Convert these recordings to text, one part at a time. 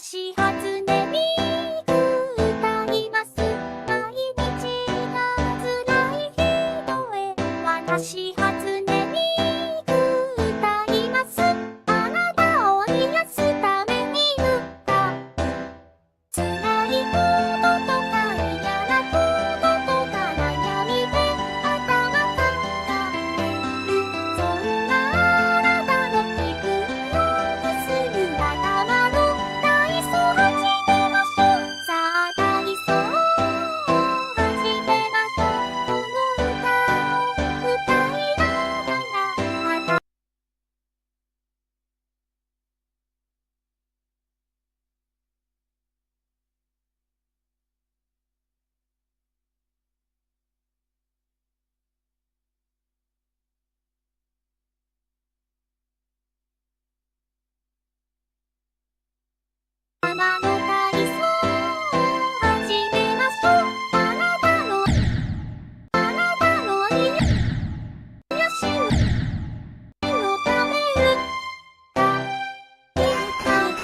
私初音ミク歌います。毎日が辛い人へ。私初音ミク歌います。葉の体操始めましょう。あなたの癒しのため歌います。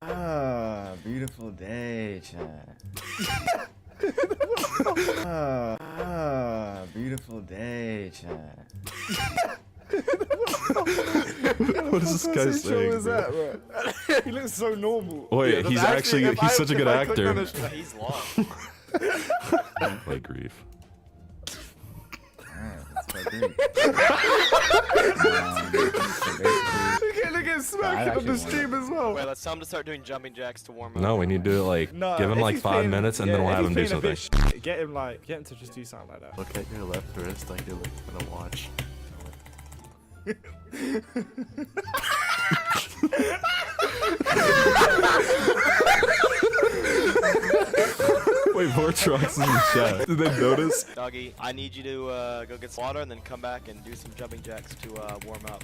Ah, beautiful day, Chad. Beautiful day, Chad. What is this guy saying? Is that, bro? He looks so normal. Wait, Yeah, he's actually, he's such a good actor. He's lost. My grief. Look at him smacking on the stream as well. Wait, let's tell him to start doing jumping jacks to warm up. No, we need to do it like No, give him if like he's 5 playing- minutes and yeah, then we'll if have him do he's playing a something. bit get him to just do something like that. Look at your left wrist like you're gonna watch. Wait, Vortrox is in the chat. Did they notice? Doggy, I need you to go get some water and then come back and do some jumping jacks to warm up.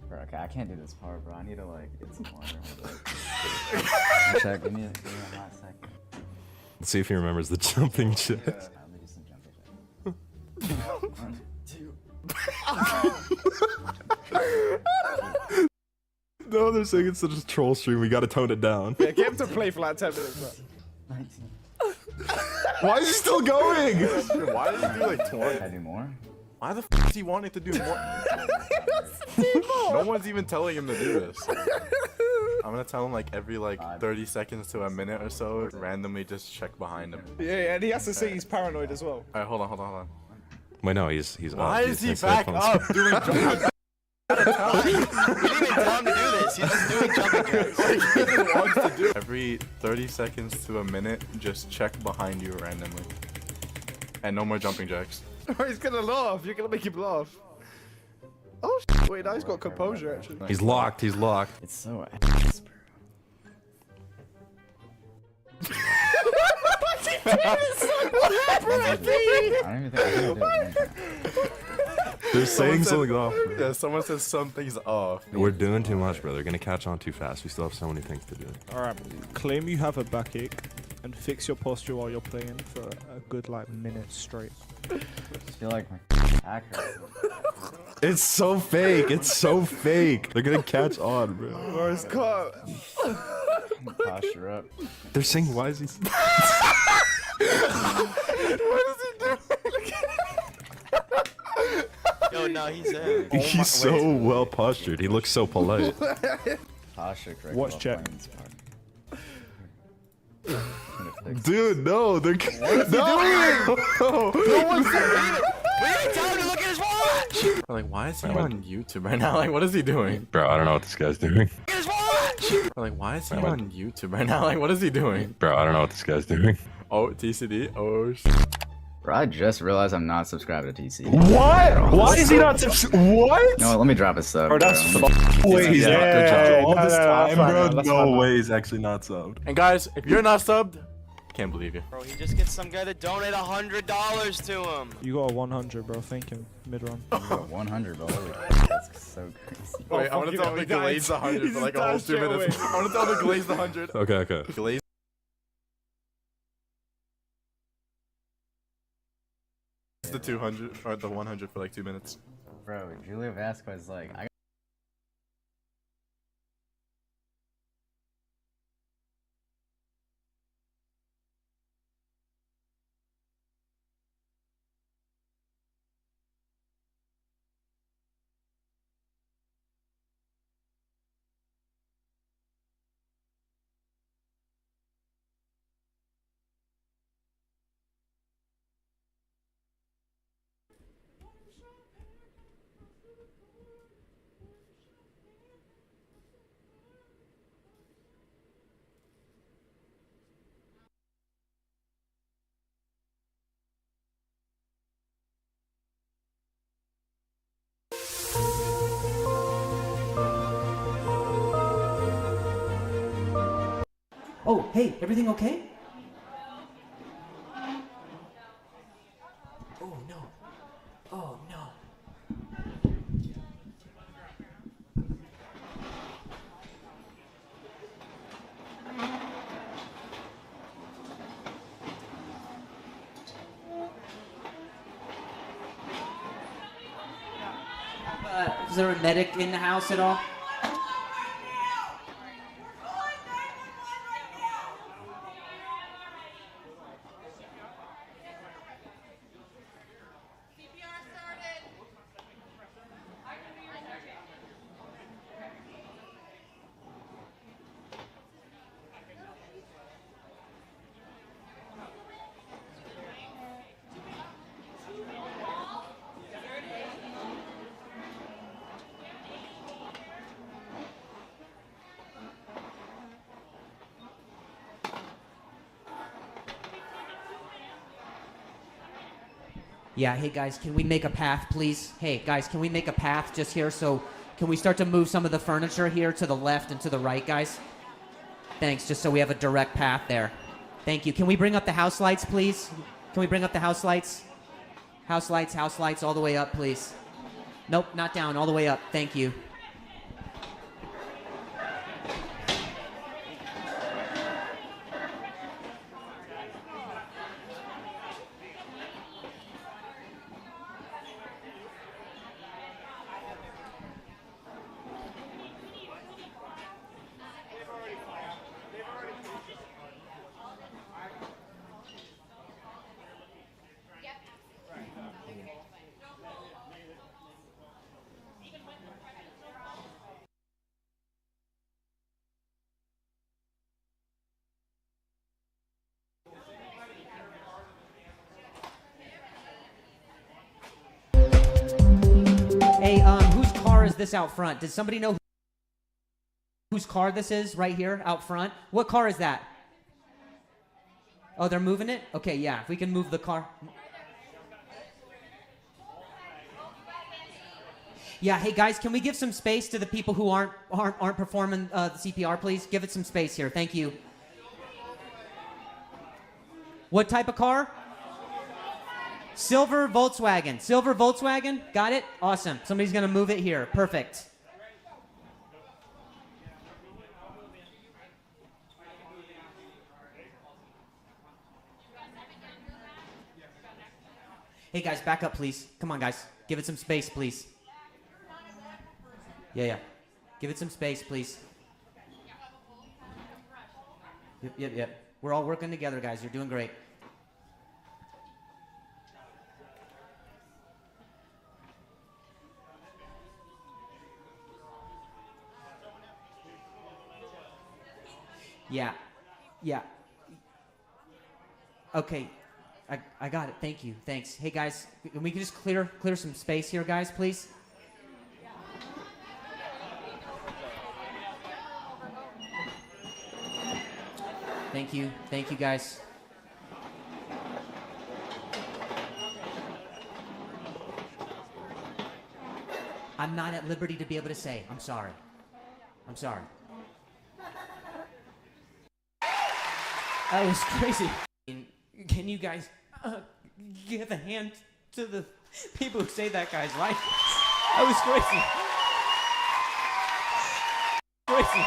Bro, okay, I can't do this part, bro. I need to like get some water. Check. Give me a hot second. Let's see if he remembers the jumping jack. Let me do some jumping jacks. 1, 2. No, they're saying it's such a troll stream. We gotta tone it down. Yeah, get him to play for like 10 minutes, bro. 19. Why is he still going? Why did he do like 20? Can I do more? Why the f is he wanting to do more? No one's even telling him to do this. I'm gonna tell him like every like 30 seconds to a minute or so, randomly just check behind him. Yeah, and he has to say he's paranoid as well. Alright, hold on. Wait, no, he's Why up. is he His back headphones- up doing jumping? We didn't even tell him to do this. He's just doing jumping jacks. Every 30 seconds to a minute, just check behind you randomly. And no more jumping jacks. He's gonna laugh. You're gonna make him laugh. Oh, wait, now he's got composure, actually. He's locked. He's locked. It's so ass, bro. I don't even think I can do it. They're saying something off. Yeah, someone says something's off. We're doing too much, bro. They're gonna catch on too fast. We still have so many things to do. Alright, claim you have a backache and fix your posture while you're playing for a good like minute straight. I just feel like my hacker. It's so fake. It's so fake. They're gonna catch on, bro. Bro, it's caught. Posture up. They're saying, why is he? Yo, no, he's there. He's so well postured. He looks so polite. Posture correct. Watch while check. playing this part. Dude, no, they're. What is We didn't tell him to look at his watch! Like, why is he on YouTube right now? Like, what is he doing? Bro, I don't know what this guy's doing. Look at his watch! Like, why is he on YouTube right now? Like, what is he doing? Bro, I don't know what this guy's doing. Oh, TCD? Oh, Bro, I just realized I'm not subscribed to TC. What? Why is he not What? No, let me drop a sub. Bro, that's bro. ways. Yeah, good job. All this time, bro. That's No fine. way he's actually not subbed. And guys, if you're not subbed, can't believe you. Bro, he just gets some guy to donate $100 to him. You got a 100, bro. Thank him. Mid-run. You got 100, bro. Holy crap, that's so crazy. Wait, I want to fucking tell hell, him he to glaze died. the 100 for He like a just whole died 2 straight minutes. away. I want to tell him to glaze the 100. Okay. Glaze the 200 or the 100 for like 2 minutes. Bro, Julia Vasquez, like, I Oh, hey, everything okay? Oh no. Oh no. Is there a medic in the house at all? Yeah, hey guys, can we make a path, please? Hey guys, can we make a path just here? So, can we start to move some of the furniture here to the left and to the right, guys? Thanks, just so we have a direct path there. Thank you. Can we bring up the house lights, please? Can we bring up the house lights? House lights, all the way up, please. Nope, not down, all the way up. Thank you. is this out front? Does somebody know whose car this is right here out front? What car is that? Oh, they're moving it? Okay, yeah. If we can move the car. Yeah, hey guys, can we give some space to the people who aren't performing the CPR, please? Give it some space here. Thank you. What type of car? Silver Volkswagen. Silver Volkswagen? Got it? Awesome. Somebody's going to move it here. Perfect. Hey guys, back up, please. Come on, guys. Give it some space, please. Yeah. Give it some space, please. Yep. We're all working together, guys. You're doing great. Yeah. Okay. I got it. Thank you. Thanks. Hey guys, can we just clear some space here, guys, please? Thank you. Thank you, guys. I'm not at liberty to be able to say. I'm sorry. That was crazy. Can you guys give a hand to the people who saved that guy's life? That was crazy. Crazy.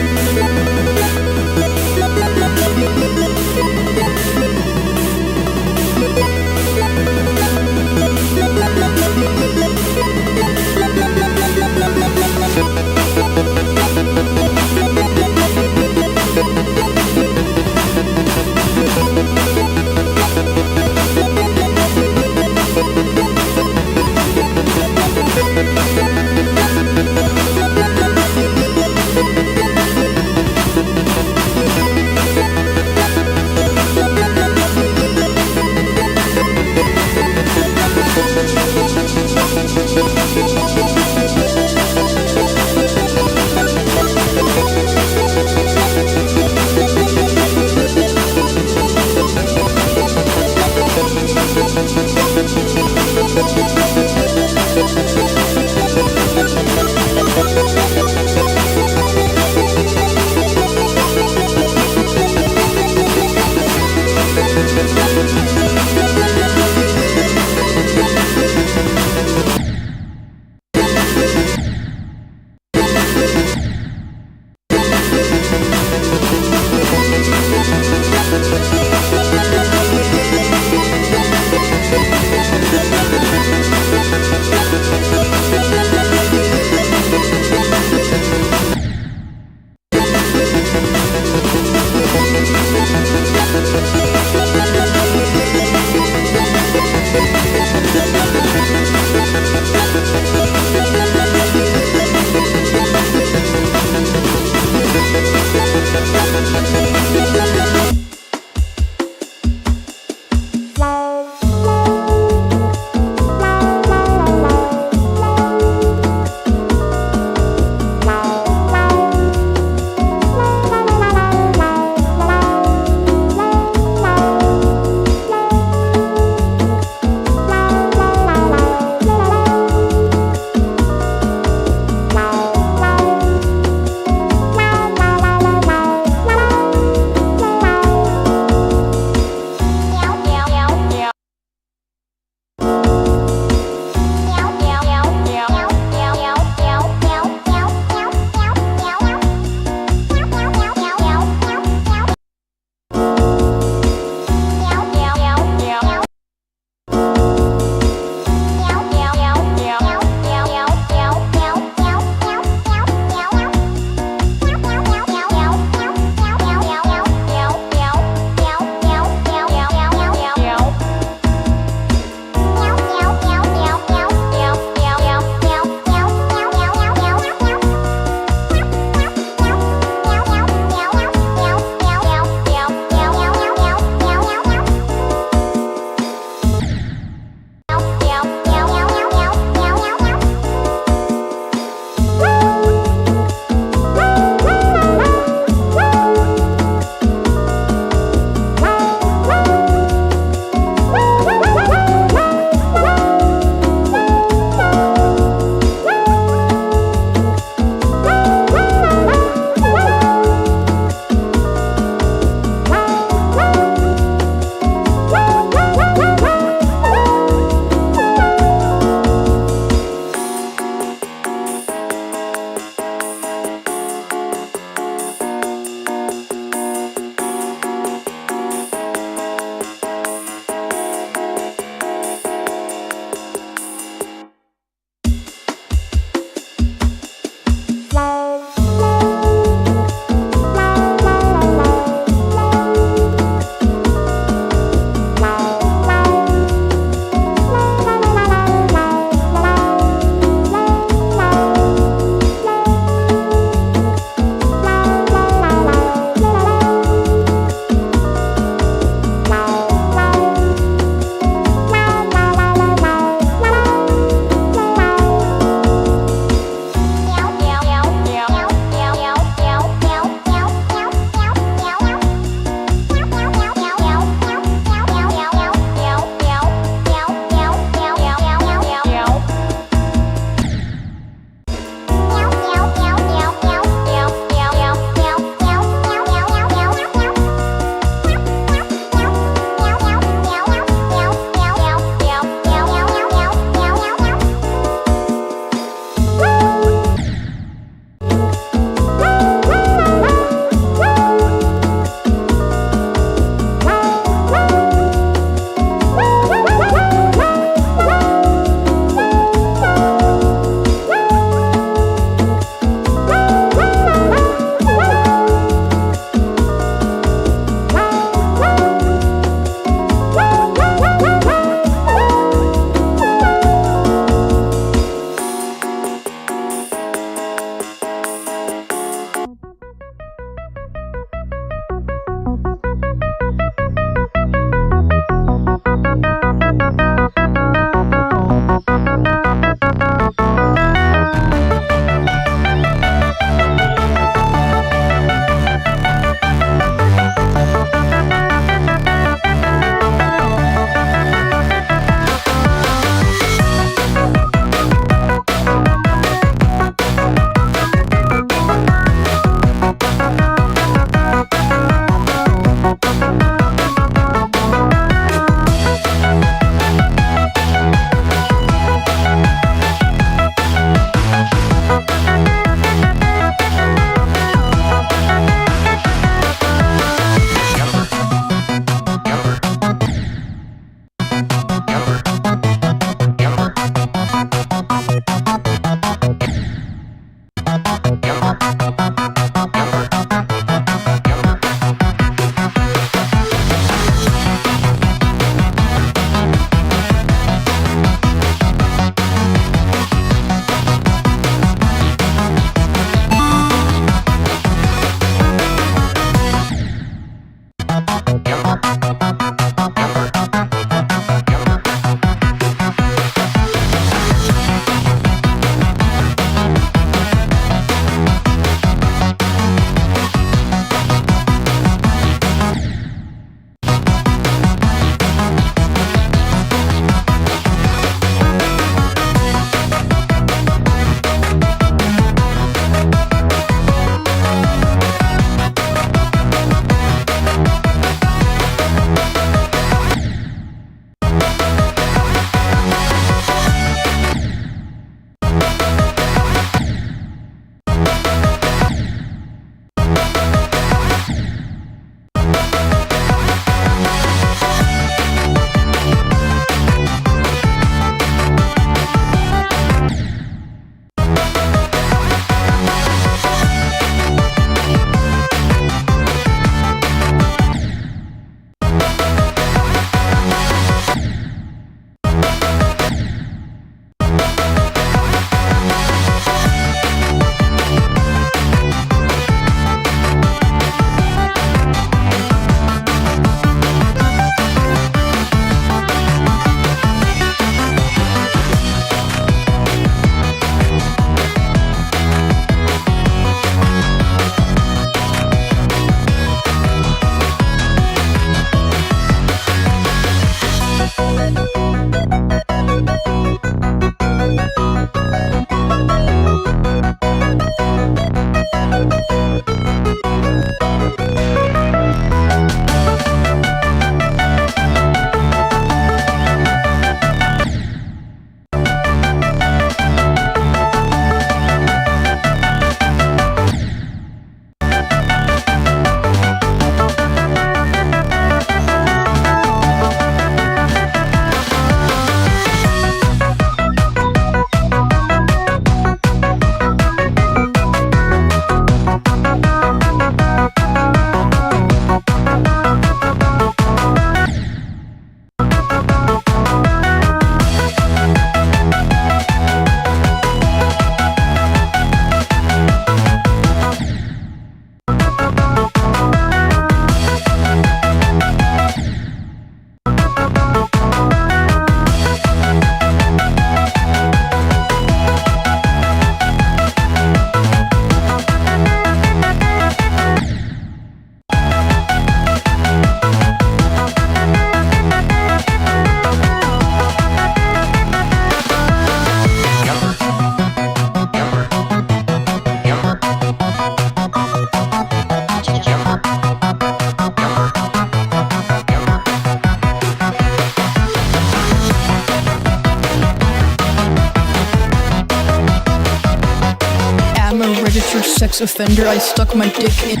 sex offender, I stuck my dick in.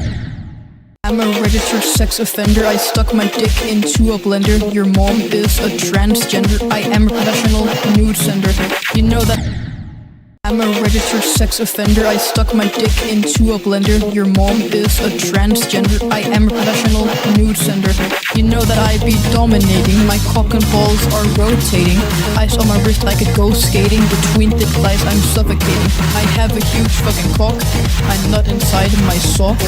I'm a registered sex offender, I stuck my dick into a blender. Your mom is a transgender, I am a professional nude sender. You know that I'm a registered sex offender, I stuck my dick into a blender. Your mom is a transgender, I am a professional nude sender. You know that I be dominating, my cock and balls are rotating. Ice on my wrist, I could go skating. Between thick thighs, I'm suffocating. I have a huge fucking cock, I nut inside my sock.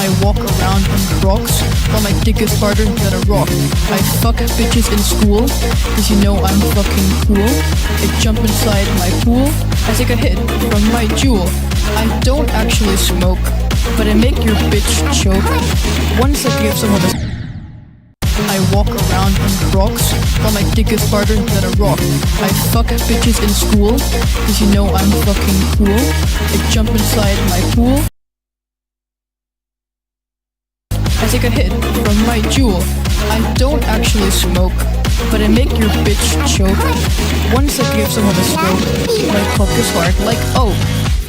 I walk around in Crocs, while my dick is harder than a rock. I fuck bitches in school, cause you know I'm fucking cool. I jump inside my pool, I take a hit from my jewel. I don't actually smoke, but I make your bitch choke. Once I give someone a I walk around in Crocs, while my dick is harder than a rock. I fuck bitches in school, cause you know I'm fucking cool. I jump inside my pool, I take a hit from my jewel. I don't actually smoke, but I make your bitch choke. Once I give someone a stroke, my cock is hard like oh.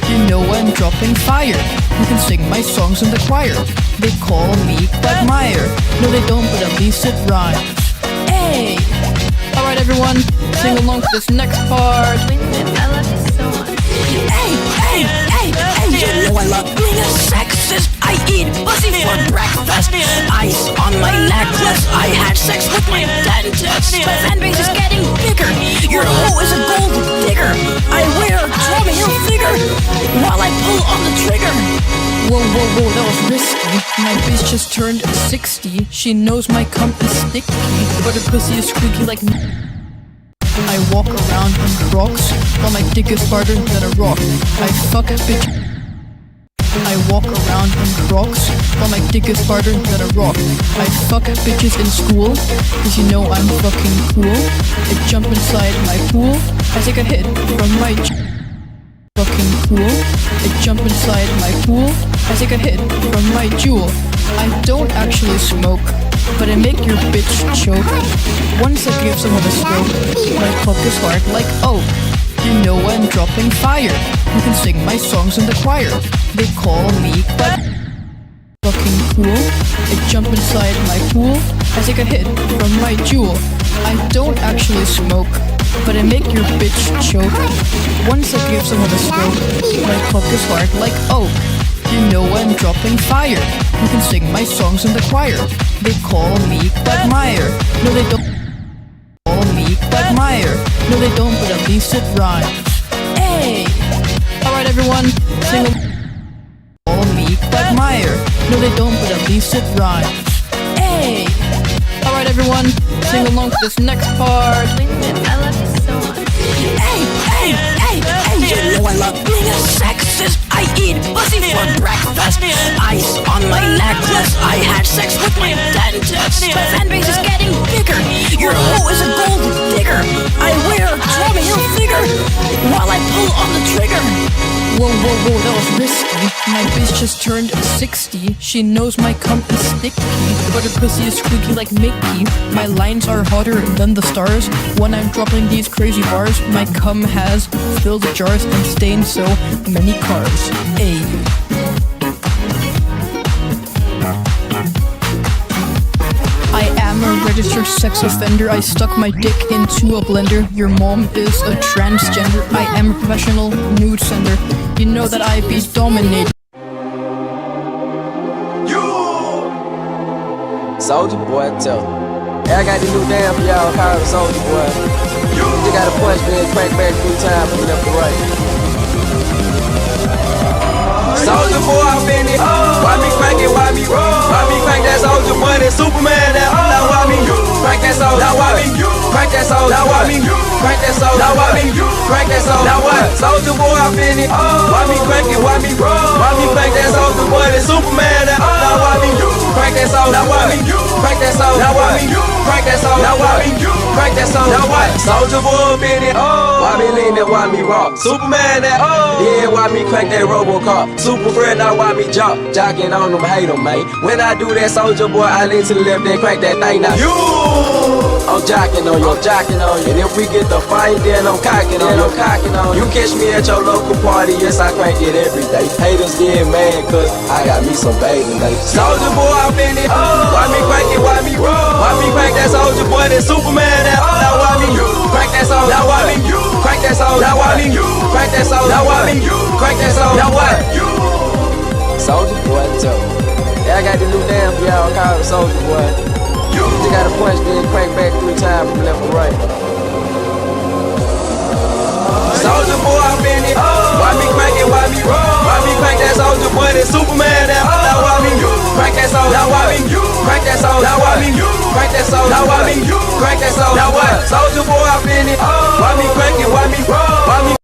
You know I'm dropping fire. You can sing my songs in the choir. They call me Quagmire. No they don't, but at least it rhymes. Hey! Alright everyone, sing along to this next part. I love you so much. Hey, you know I love being a sexist. I eat pussy for breakfast. Ice on my necklace. I had sex with my dentist. My fan base is getting bigger. Your hoe is a gold digger. I wear a Tommy Hilfiger while I pull on the trigger. Whoa, that was risky. My bitch just turned 60. She knows my cum is sticky, but her pussy is squeaky like I walk around in Crocs, while my dick is harder than a rock. I fuck bitch. I walk around in Crocs, while my dick is harder than a rock. I fuck bitches in school, cause you know I'm fucking cool. I jump inside my pool, I take a hit from my fucking cool. I jump inside my pool, I take a hit from my jewel. I don't actually smoke, but I make your bitch choke. Once I give someone a stroke, my cock is hard like oh. You know I'm dropping fire. You can sing my songs in the choir. They call me fucking cool. I jump inside my pool, I take a hit from my jewel. I don't actually smoke, but I make your bitch choke. Once I give someone a stroke, my cock is hard like oh. You know I'm dropping fire. You can sing my songs in the choir. They call me Quagmire. No they don't call me Quagmire. No they don't, but at least it rhymes. Hey! Alright everyone, sing call me Quagmire. No they don't, but at least it rhymes. Hey! Alright everyone, sing along to this next part. I love you so much. Hey, you know I love being a sexist. I eat pussy for breakfast. Ice on my necklace. I had sex with my dentist. My fan base is getting bigger. Your hoe is a gold digger. I wear a Tommy Hilfiger while I pull on the trigger. Whoa, that was risky. My bitch just turned 60. She knows my cum is sticky, but her pussy is squeaky like Mickey. My lines are hotter than the stars. When I'm dropping these crazy bars, my cum has filled jars and stained so many cars. Ayy. I am a registered sex offender. I stuck my dick into a blender. Your mom is a transgender. I am a professional nude sender. You know that I be dominated. Soldier boy, tell me. Hey, I got this new damn for y'all called Soldier boy. You just gotta punch me and crank back 3 times from left to right. Soldier boy, I'm in it. Why me crank it? Why me roll? Why me crank that soldier boy? That Superman that. Now why me crank that soldier? Now why me crank that soldier? Now why me crank that soldier? Now why me crank that soldier? Now what? Soldier boy, I'm in it. Why me crank it? Why me roll? Why me crank that soldier boy? That Superman that. Now why me crank that soldier? Now why me crank that soldier? Now why me crank that soldier? Now why me crank that soldier? Now what? Soldier boy, I'm in it. Why me Queen that why me rock. Superman that, yeah, why me crank that Robocop. Super friend, now why me jock. Jocking on them, hate them, man. When I do that, soldier boy, I lean to the left and crank that thing. Now you, I'm jocking on you, I'm jocking on you. And if we get the fight, then I'm cocking on you, I'm cocking on you. You catch me at your local party, yes, I crank it every day. Haters get mad, cause I got me some bathing days. Soldier boy, I'm in it. Why me crank it, why me roll? Why me crank that soldier boy, that Superman that, now why me crank that soldier? Now why me crank that soldier? Now why me crank that soldier? Now why me crank that soldier? Now what? Soldier boy, too. Yeah, I got the new damn y'all call it soldier boy. You just gotta punch, then crank back 3 times from left to right. Soldier boy, I'm in it. Why me crank it? Why me roll? Why me crank that soldier boy? That Superman that. Now why me crank that soldier? Now why me crank that soldier? Now why me crank that soldier? Now why me crank that soldier? Now what? Soldier boy, I'm in it. Why me crank it? Why me roll? Why me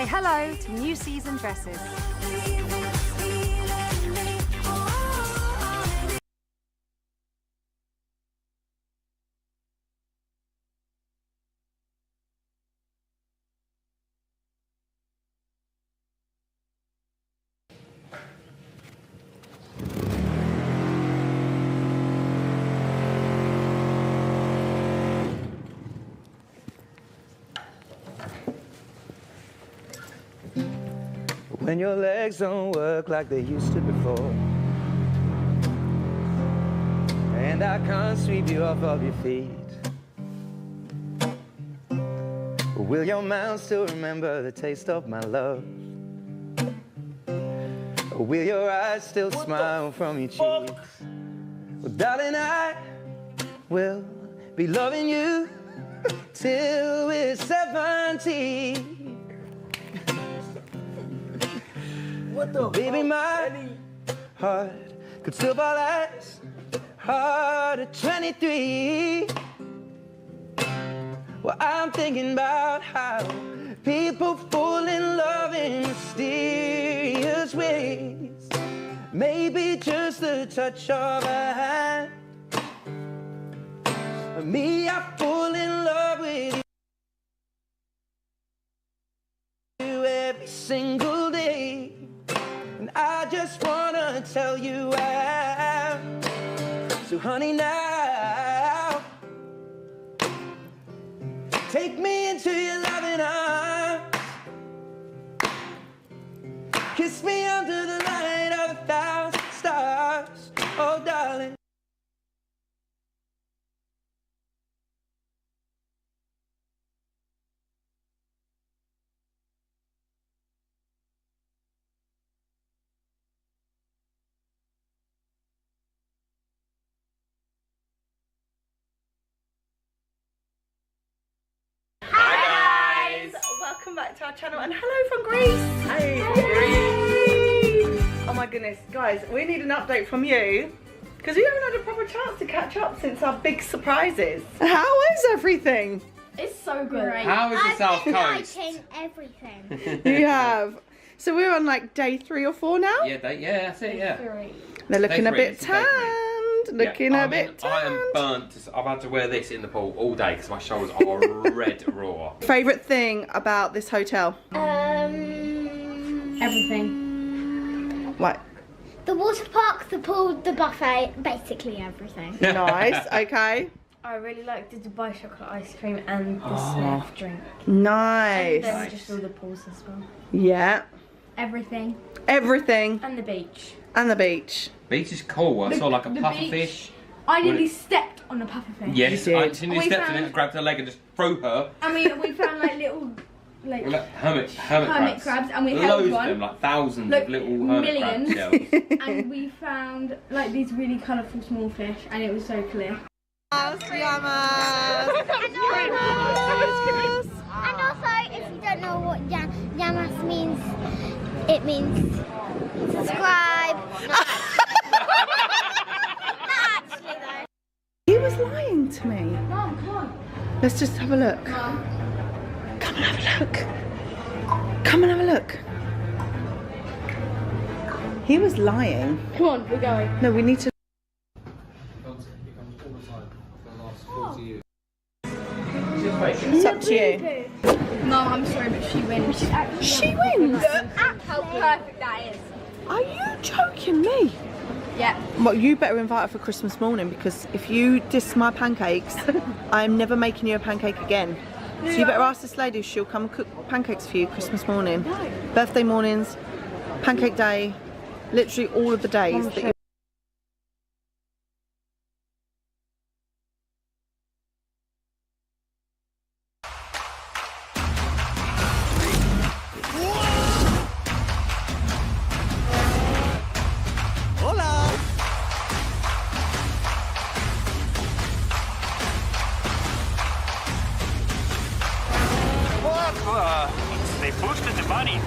Say hello to new season dresses. when your legs don't work like they used to before. And I can't sweep you off of your feet. Will your mouth still remember the taste of my love? Or will your eyes still smile from your cheeks? Well, darling, I will be loving you till we're 70. What the baby, my heart could still fall as hard at 23. Well, I'm thinking about how people fall in love in mysterious ways. Maybe just the touch of a hand. Me, I fall in love with you every single day. And I just wanna tell you I am. So honey, now take me into your loving arms. Kiss me under the light of 1,000 stars. Oh, darling. Welcome back to our channel and hello from Greece. Hey, Greece. Oh my goodness, guys, we need an update from you because we haven't had a proper chance to catch up since our big surprises. How is everything? It's so great. How is the South Coast? I've been liking everything. You have. So we're on like day 3 or 4 now? Yeah, that's it, yeah. They're looking Day a three, bit it's day three. tanned. Looking a bit tanned. I am burnt. I've had to wear this in the pool all day because my shoulders are red raw. Favourite thing about this hotel? Everything. What? The water park, the pool, the buffet, basically everything. Nice, okay. I really like the Dubai chocolate ice cream and the Smurf drink. Nice. And then just all the pools as well. Yeah. Everything. Everything. And the beach. And the beach. Beach is cool. I saw like a the puffer beach. fish. I nearly stepped on a puffer fish. Yes, You I did. nearly stepped in it and grabbed her leg and just threw her. I mean, we found like little, like Hermit crabs, and we held Loads one. of them, like thousands Like, of little hermit millions. crab shells. And we found like these really colourful small fish, and it was so clear. And also, if you don't know what Yamas means, it means subscribe. Not actually though. He was lying to me. Mom, come on. Let's just have a look. Mom. Come and have a look. Come and have a look. He was lying. Come on, we're going. No, we need to. It's up to you. Mom, I'm sorry, but she wins. She wins? How perfect that is. Are you joking me? Yeah. Well, you better invite her for Christmas morning because if you diss my pancakes, I'm never making you a pancake again. So you better ask this lady if she'll come and cook pancakes for you Christmas morning. No. Birthday mornings, pancake day, literally all of the days that you. They boosted the money.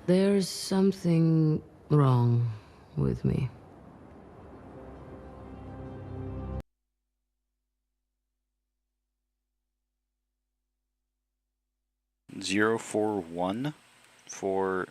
There's something wrong with me. Zero 4-1 for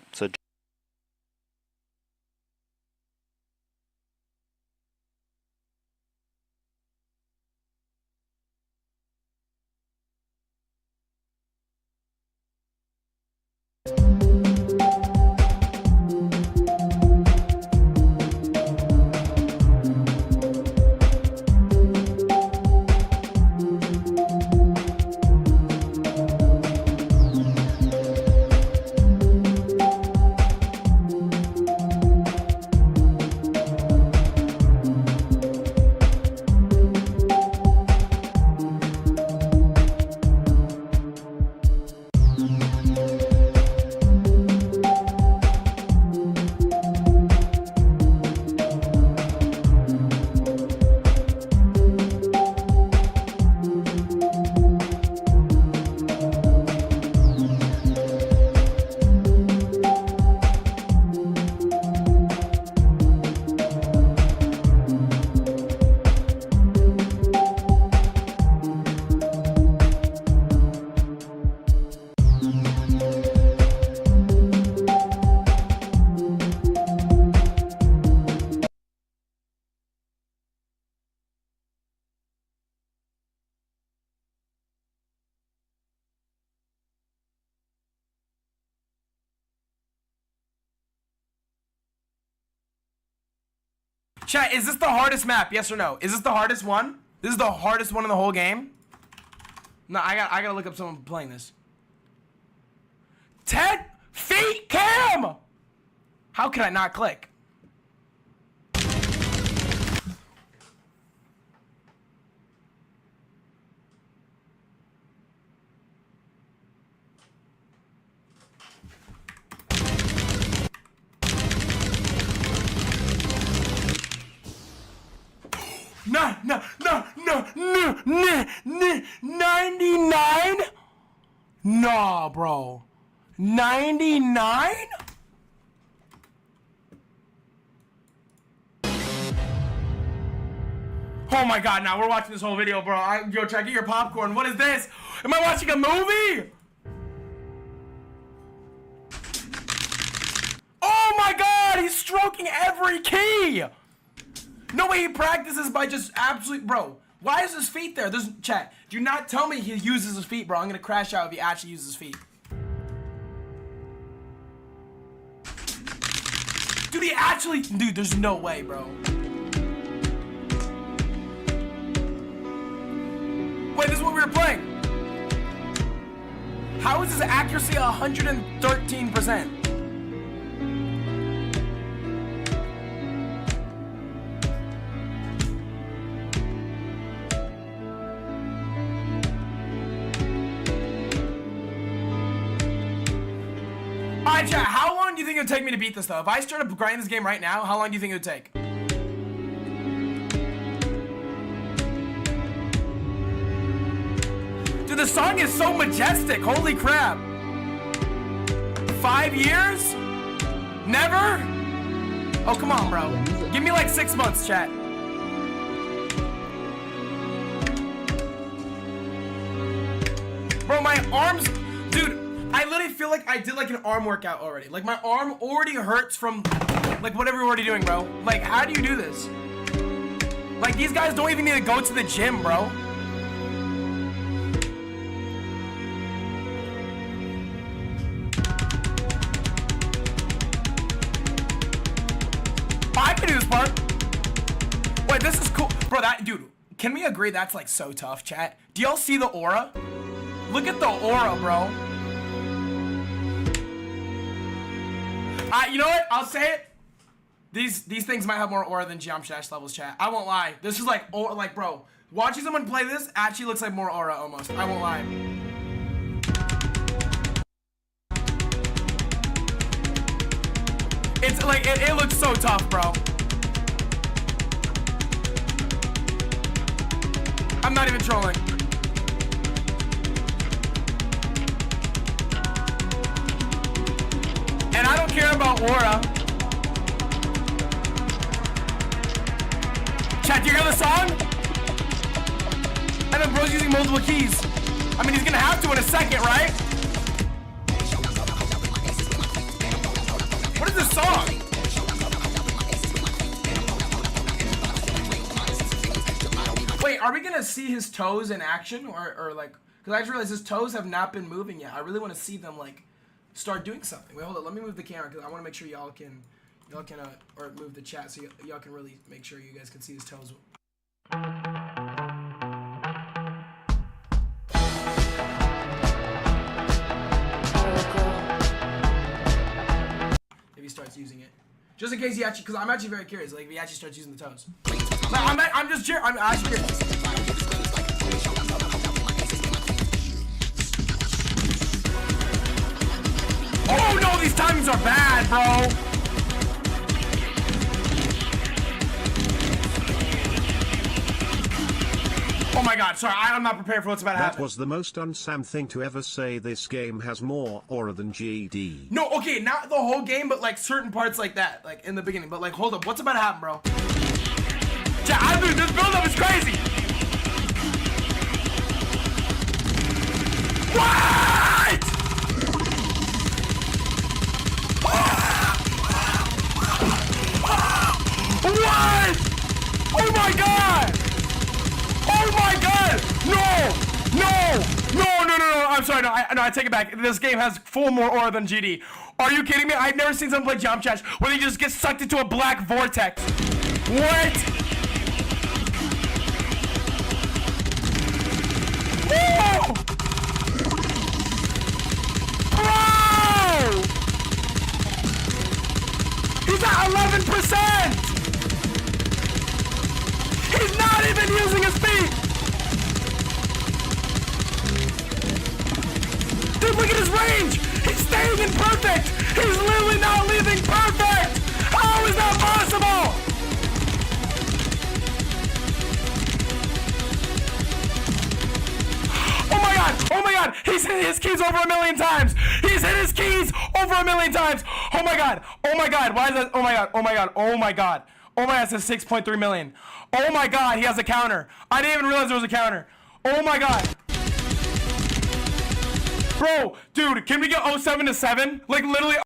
Chat, is this the hardest map? Yes or no? Is this the hardest one? This is the hardest one in the whole game? No, I gotta look up someone playing this. 10 feet cam! How can I not click? No, 99? Nah, bro. 99? Oh my god, now we're watching this whole video, bro. Yo, try to get your popcorn. What is this? Am I watching a movie? Oh my god, he's stroking every key. No way he practices by just absolute, bro. Why is his feet there? There's chat. Do not tell me he uses his feet, bro. I'm gonna crash out if he actually uses his feet. Dude, he actually, dude, there's no way, bro. Wait, this is what we were playing. How is his accuracy 113%? Alright, chat, how long do you think it would take me to beat this, though? If I started to grind this game right now, how long do you think it would take? Dude, the song is so majestic. Holy crap. 5 years? Never? Oh, come on, bro. Give me like 6 months, chat. Bro, my arms... Dude, I literally feel like I did like an arm workout already. Like, my arm already hurts from, like, whatever you're already doing, bro. Like, how do you do this? Like, these guys don't even need to go to the gym, bro. I can do this part. Wait, this is cool. Bro, that, dude, can we agree that's, like, so tough, chat? Do y'all see the aura? Look at the aura, bro. You know what? I'll say it. These things might have more aura than Geometry Dash levels, chat. I won't lie. This is like, oh, like, bro. Watching someone play this actually looks like more aura almost. I won't lie. It's like, it looks so tough, bro. I'm not even trolling. And I don't care about aura. Chat, do you hear the song? And then bro's using multiple keys. I mean, he's gonna have to in a second, right? What is this song? Wait, are we gonna see his toes in action, or like? Because I just realized his toes have not been moving yet. I really want to see them like start doing something. Wait, hold on. Let me move the camera because I want to make sure y'all can or move the chat so y'all can really make sure you guys can see his toes. If he starts using it, just in case he actually, because I'm actually very curious. Like if he actually starts using the toes. Like, I'm actually curious. Oh no, these timings are bad, bro. Oh my god, sorry, I'm not prepared for what's about to happen. That was the most unsam thing to ever say. This game has more aura than GD. No, okay, not the whole game, but like certain parts like that, like in the beginning. But like, hold up, what's about to happen, bro? Chat, dude, this build-up is crazy. What? What? Oh my god! Oh my god! No! I'm sorry, no, I take it back. This game has full more aura than GD. Are you kidding me? I've never seen someone play Jump Chat where they just get sucked into a black vortex. What? Whoa! Bro! He's at 11%! He's not even using his feet! Dude, look at his range! He's staying in perfect! He's literally not leaving perfect! How is that possible? Oh my god! Oh my god! He's hit his keys over 1 million times! He's hit his keys over 1 million times! Oh my god! Oh my god! Why is that? Oh my god! Oh my god! Oh my god! Oh my god, it says 6.3 million. Oh my god, he has a counter. I didn't even realize there was a counter. Oh my god. Bro, dude, can we get 07 to 7? Like literally.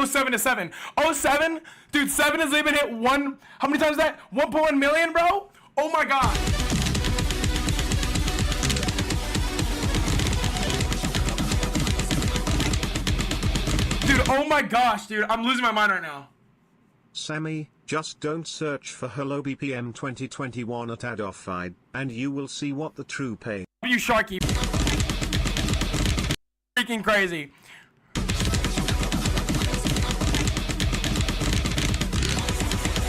07 to 7. 07? Dude, 7 has even hit one. How many times is that? 1.1 million, bro? Oh my god. Dude, oh my gosh, dude. I'm losing my mind right now. Sammy, just don't search for Hello BPM 2021 at Adolfide, and you will see what the true pay. You Sharky. Freaking crazy.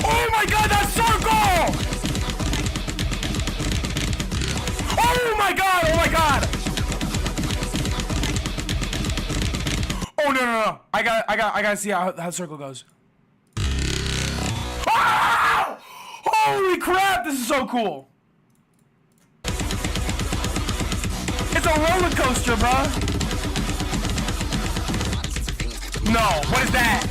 Oh my god, that circle! Oh my god, oh my god! Oh no. I gotta see how the circle goes. Oh! Holy crap, this is so cool. It's a roller coaster, bro. No, what is that?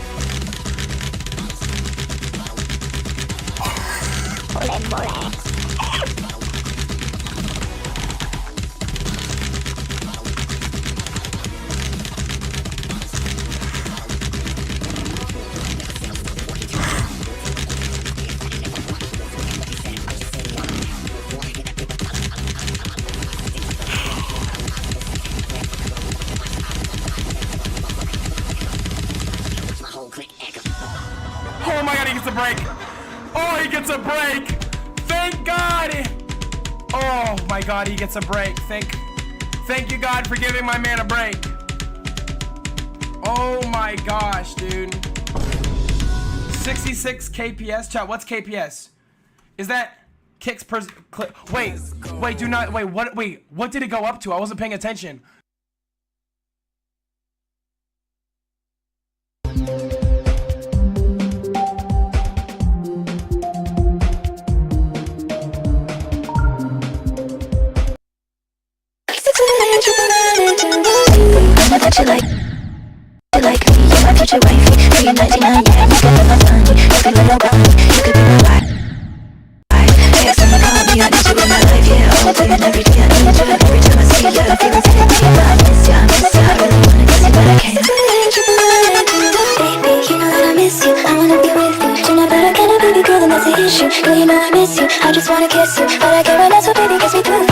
Oh my god, he gets a break. Oh, he gets a break. Thank God. Oh my god, he gets a break. Thank you, God, for giving my man a break. Oh my gosh, dude. 66 KPS. Chat, what's KPS? Is that kicks per clip? Wait, do not, what did it go up to? I wasn't paying attention. That you like me, you're my future wifey. 3 and 99, yeah, you can be my son. You can be my brother, you could be my wife. Yeah, someone call me, I need you in my life, yeah. All day and every day, I need you. Every time I see you, I feel it's empty. But I miss you, I really wanna kiss you, but I can't. Baby, you know that I miss you, I wanna be with you. Do not better, can I baby girl, and that's the issue. Girl, you know I miss you, I just wanna kiss you. But I can't run out, so baby, kiss me through.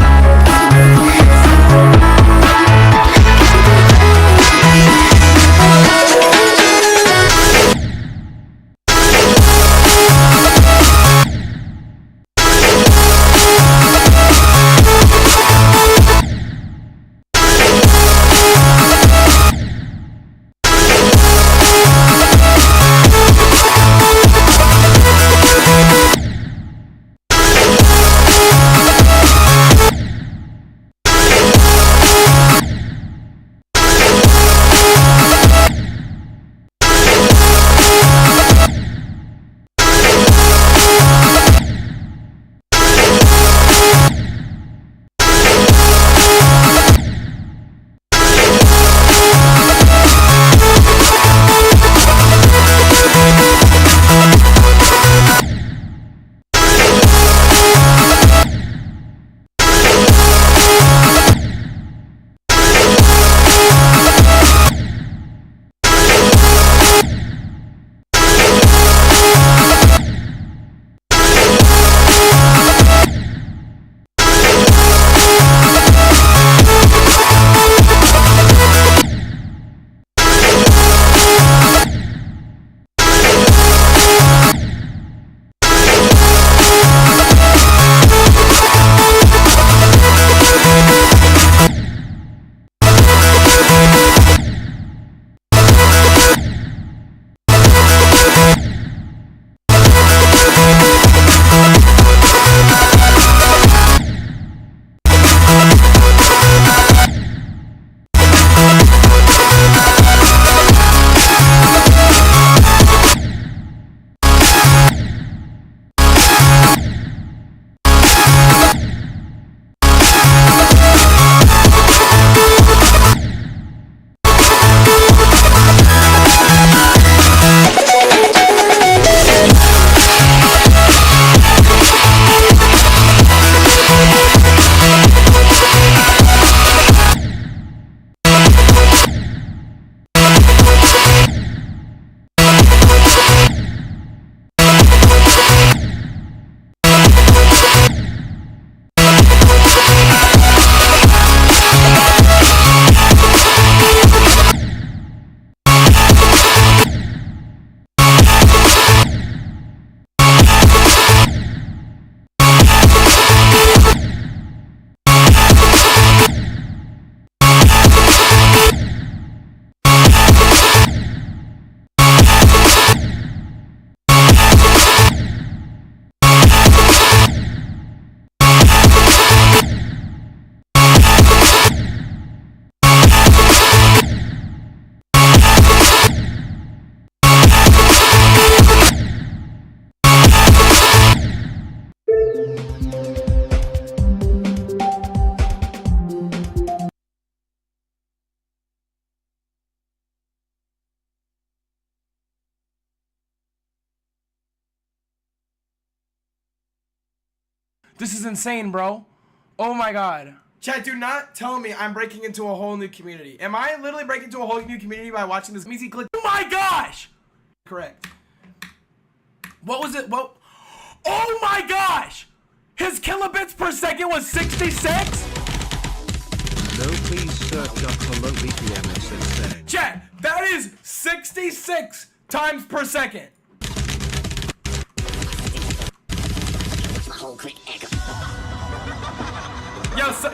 This is insane, bro. Oh my god. Chat, do not tell me I'm breaking into a whole new community. Am I literally breaking into a whole new community by watching this easy click? Oh my gosh! Correct. What was it? What? Oh my gosh! His kilobits per second was 66? No, please search up Hello BPMS instead. Chat, that is 66 times per second.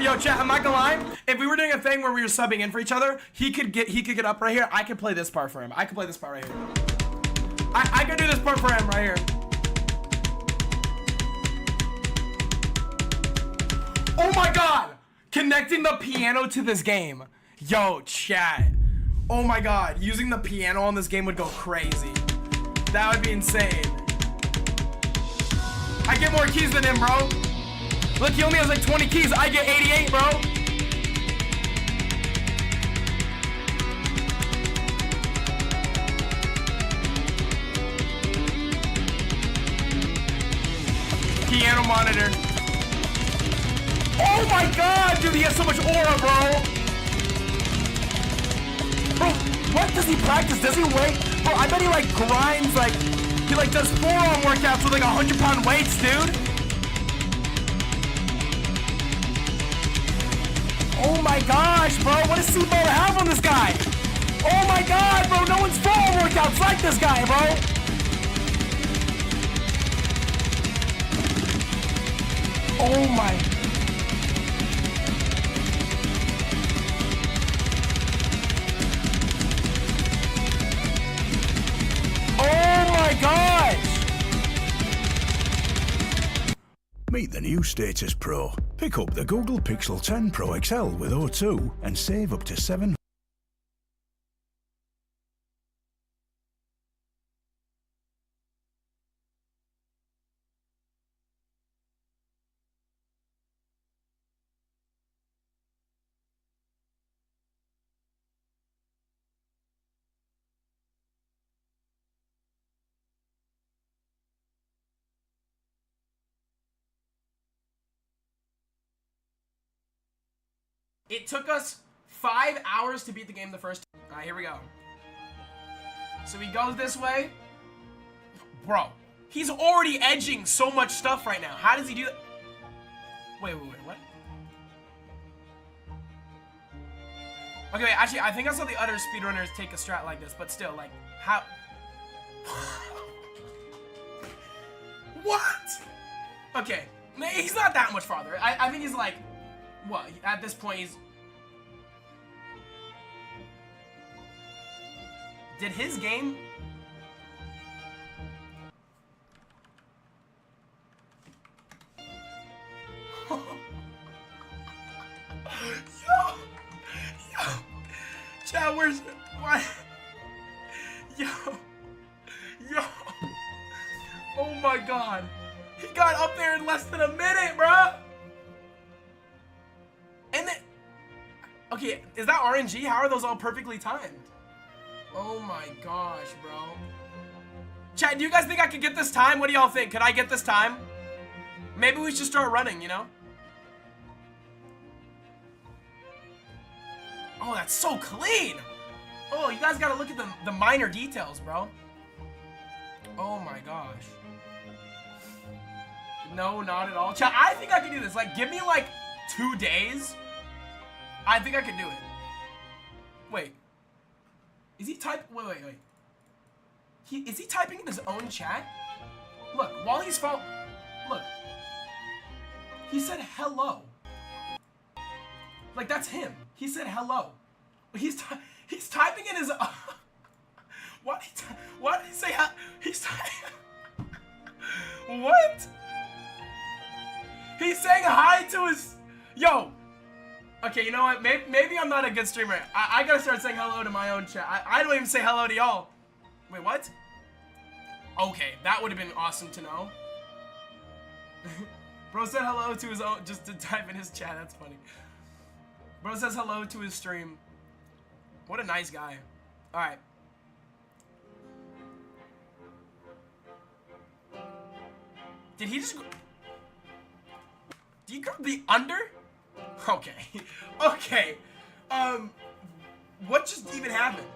Yo, chat, I'm not gonna lie. If we were doing a thing where we were subbing in for each other, he could get up right here. I could play this part for him. I could play this part right here. I could do this part for him right here. Oh my god! Connecting the piano to this game. Yo, chat. Oh my god, using the piano on this game would go crazy. That would be insane. I get more keys than him, bro. Look, he only has like 20 keys. I get 88, bro. Piano monitor. Oh my god, dude, he has so much aura, bro. Bro, what does he practice? Does he wait? Bro, I bet he like grinds, like, he like does forearm workouts with like 100-pound weights, dude. Oh my gosh, bro, what does Seabolt have on this guy? Oh my god, bro, no one's forearm workouts like this guy, bro. Oh my. Oh my gosh! Meet the new Status Pro. Pick up the Google Pixel 10 Pro XL with O2 and save up to $700. It took us 5 hours to beat the game the first time. Alright, here we go. So he goes this way. Bro, he's already edging so much stuff right now. How does he do that? Wait, what? Okay, wait, actually, I think I saw the other speedrunners take a strat like this, but still, like, how? What? Okay, he's not that much farther. I think he's like, what? At this point, he's... Did his game... Chad, where's... What? Yo. Oh my god. He got up there in less than a minute, bruh. And then... Okay, is that RNG? How are those all perfectly timed? Oh my gosh, bro. Chat, do you guys think I could get this time? What do y'all think? Could I get this time? Maybe we should start running, you know? Oh, that's so clean! Oh, you guys gotta look at the minor details, bro. Oh my gosh. No, not at all. Chat, I think I can do this. Like, give me like 2 days. I think I can do it. Wait. Is he typing? Wait. Is he typing in his own chat? Look, while he's look. He said hello. Like, that's him. He said hello. He's typing in his... Why did he say... He's What? He's saying hi to his... Yo. Okay, you know what? Maybe I'm not a good streamer. I gotta start saying hello to my own chat. I don't even say hello to y'all. Wait, what? Okay, that would have been awesome to know. Bro said hello to his own... Just to type in his chat. That's funny. Bro says hello to his stream. What a nice guy. Alright. Did he just go... The under? Okay. Okay. What just even happened?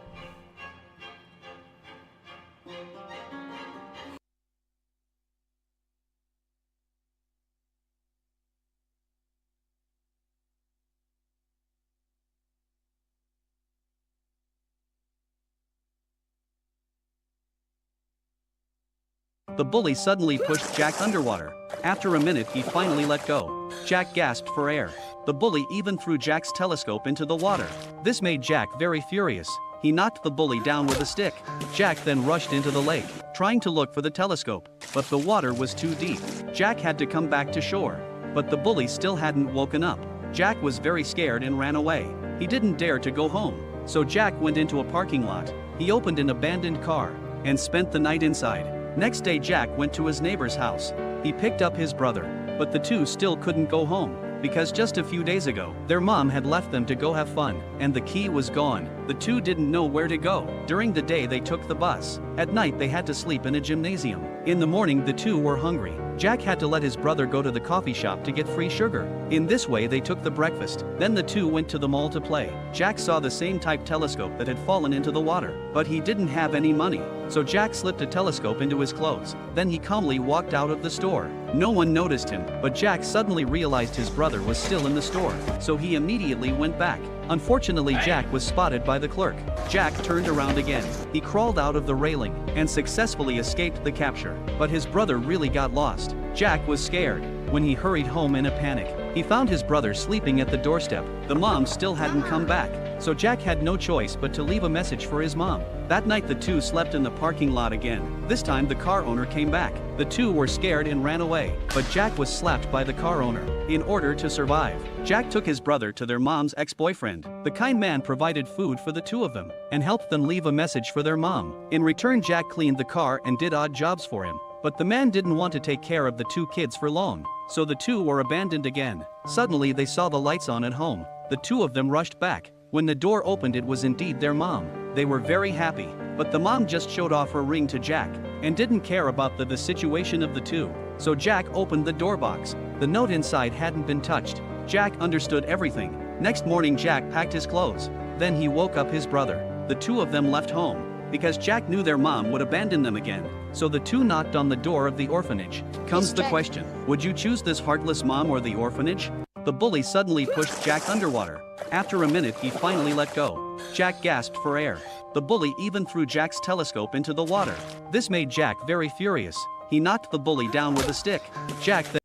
The bully suddenly pushed Jack underwater. After a minute, he finally let go. Jack gasped for air. The bully even threw Jack's telescope into the water. This made Jack very furious. He knocked the bully down with a stick. Jack then rushed into the lake, trying to look for the telescope, but the water was too deep. Jack had to come back to shore, but the bully still hadn't woken up. Jack was very scared and ran away. He didn't dare to go home, so Jack went into a parking lot. He opened an abandoned car and spent the night inside. Next day, Jack went to his neighbor's house. He picked up his brother, but the two still couldn't go home, because just a few days ago, their mom had left them to go have fun, and the key was gone. The two didn't know where to go. During the day, they took the bus. At night, they had to sleep in a gymnasium. In the morning, the two were hungry. Jack had to let his brother go to the coffee shop to get free sugar. In this way, they took the breakfast. Then the two went to the mall to play. Jack saw the same type telescope that had fallen into the water, but he didn't have any money. So Jack slipped a telescope into his clothes. Then he calmly walked out of the store. No one noticed him, but Jack suddenly realized his brother was still in the store, so he immediately went back. Unfortunately, Jack was spotted by the clerk. Jack turned around again. He crawled out of the railing and successfully escaped the capture, but his brother really got lost. Jack was scared. When he hurried home in a panic, he found his brother sleeping at the doorstep. The mom still hadn't come back, so Jack had no choice but to leave a message for his mom. That night, the two slept in the parking lot again. This time, the car owner came back. The two were scared and ran away, but Jack was slapped by the car owner. In order to survive, Jack took his brother to their mom's ex-boyfriend. The kind man provided food for the two of them and helped them leave a message for their mom. In return, Jack cleaned the car and did odd jobs for him. But the man didn't want to take care of the two kids for long, so the two were abandoned again. Suddenly, they saw the lights on at home. The two of them rushed back. When the door opened, it was indeed their mom. They were very happy, but the mom just showed off her ring to Jack and didn't care about the situation of the two. So Jack opened the door box. The note inside hadn't been touched. Jack understood everything. Next morning, Jack packed his clothes. Then he woke up his brother. The two of them left home because Jack knew their mom would abandon them again. So the two knocked on the door of the orphanage. Comes the question, would you choose this heartless mom or the orphanage? The bully suddenly pushed Jack underwater. After a minute, he finally let go. Jack gasped for air. The bully even threw Jack's telescope into the water. This made Jack very furious. He knocked the bully down with a stick. Jack then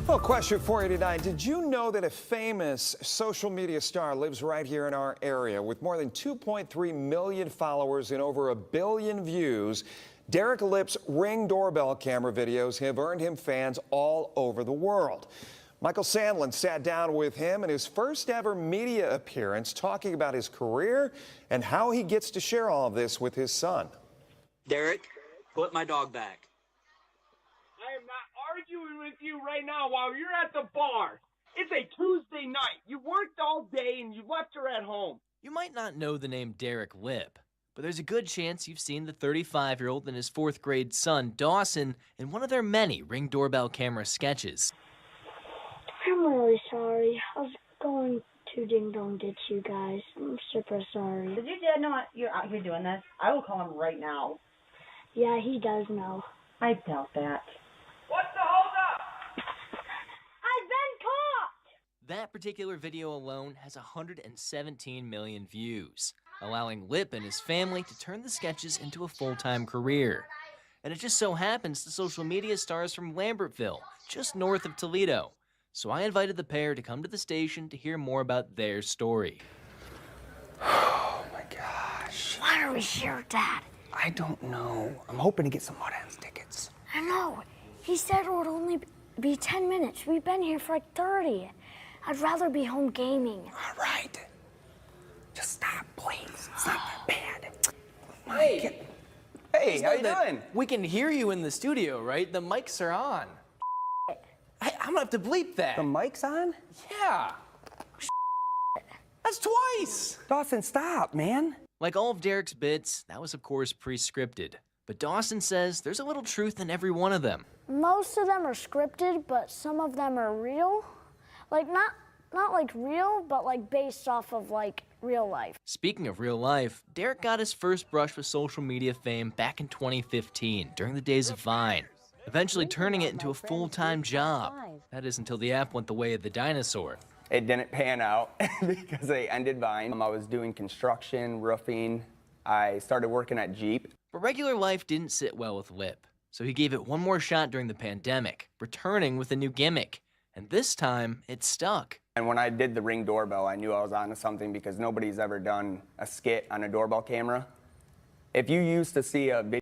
Well, question 489. Did you know that a famous social media star lives right here in our area? With more than 2.3 million followers and over 1 billion views, Derek Lip's Ring doorbell camera videos have earned him fans all over the world. Michael Sandlin sat down with him in his first ever media appearance, talking about his career and how he gets to share all of this with his son. Derek, put my dog back. I am not arguing with you right now while you're at the bar. It's a Tuesday night. You worked all day and you left her at home. You might not know the name Derek Lip, but there's a good chance you've seen the 35-year-old and his 4th grade son, Dawson, in one of their many Ring doorbell camera sketches. I'm really sorry. I was going to Ding Dong Ditch you guys. I'm super sorry. Did your dad know you're out here doing this? I will call him right now. Yeah, he does know. I doubt that. What's the holdup? I've been caught! That particular video alone has 117 million views, allowing Lip and his family to turn the sketches into a full-time career. And it just so happens the social media stars from Lambertville, just north of Toledo. So I invited the pair to come to the station to hear more about their story. Oh my gosh. Why are we here, Dad? I don't know. I'm hoping to get some Mud Hens tickets. I know. He said it would only be 10 minutes. We've been here for like 30. I'd rather be home gaming. All right. Just stop, please. It's not that bad. Hey. Hey, how you doing? We can hear you in the studio, right? The mics are on. I'm gonna have to bleep that. The mic's on? Yeah. That's twice. Dawson, stop, man. Like all of Derek's bits, that was of course pre-scripted. But Dawson says there's a little truth in every one of them. Most of them are scripted, but some of them are real. Like not like real, but like based off of like real life. Speaking of real life, Derek got his first brush with social media fame back in 2015 during the days of Vine, eventually turning it into a full-time job. That is until the app went the way of the dinosaur. It didn't pan out because they ended Vine. I was doing construction, roofing. I started working at Jeep. But regular life didn't sit well with Whip, so he gave it one more shot during the pandemic, returning with a new gimmick. And this time, it stuck. And when I did the Ring doorbell, I knew I was onto something because nobody's ever done a skit on a doorbell camera. If you used to see a video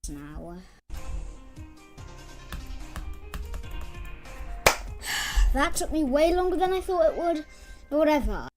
Now. That took me way longer than I thought it would, but whatever.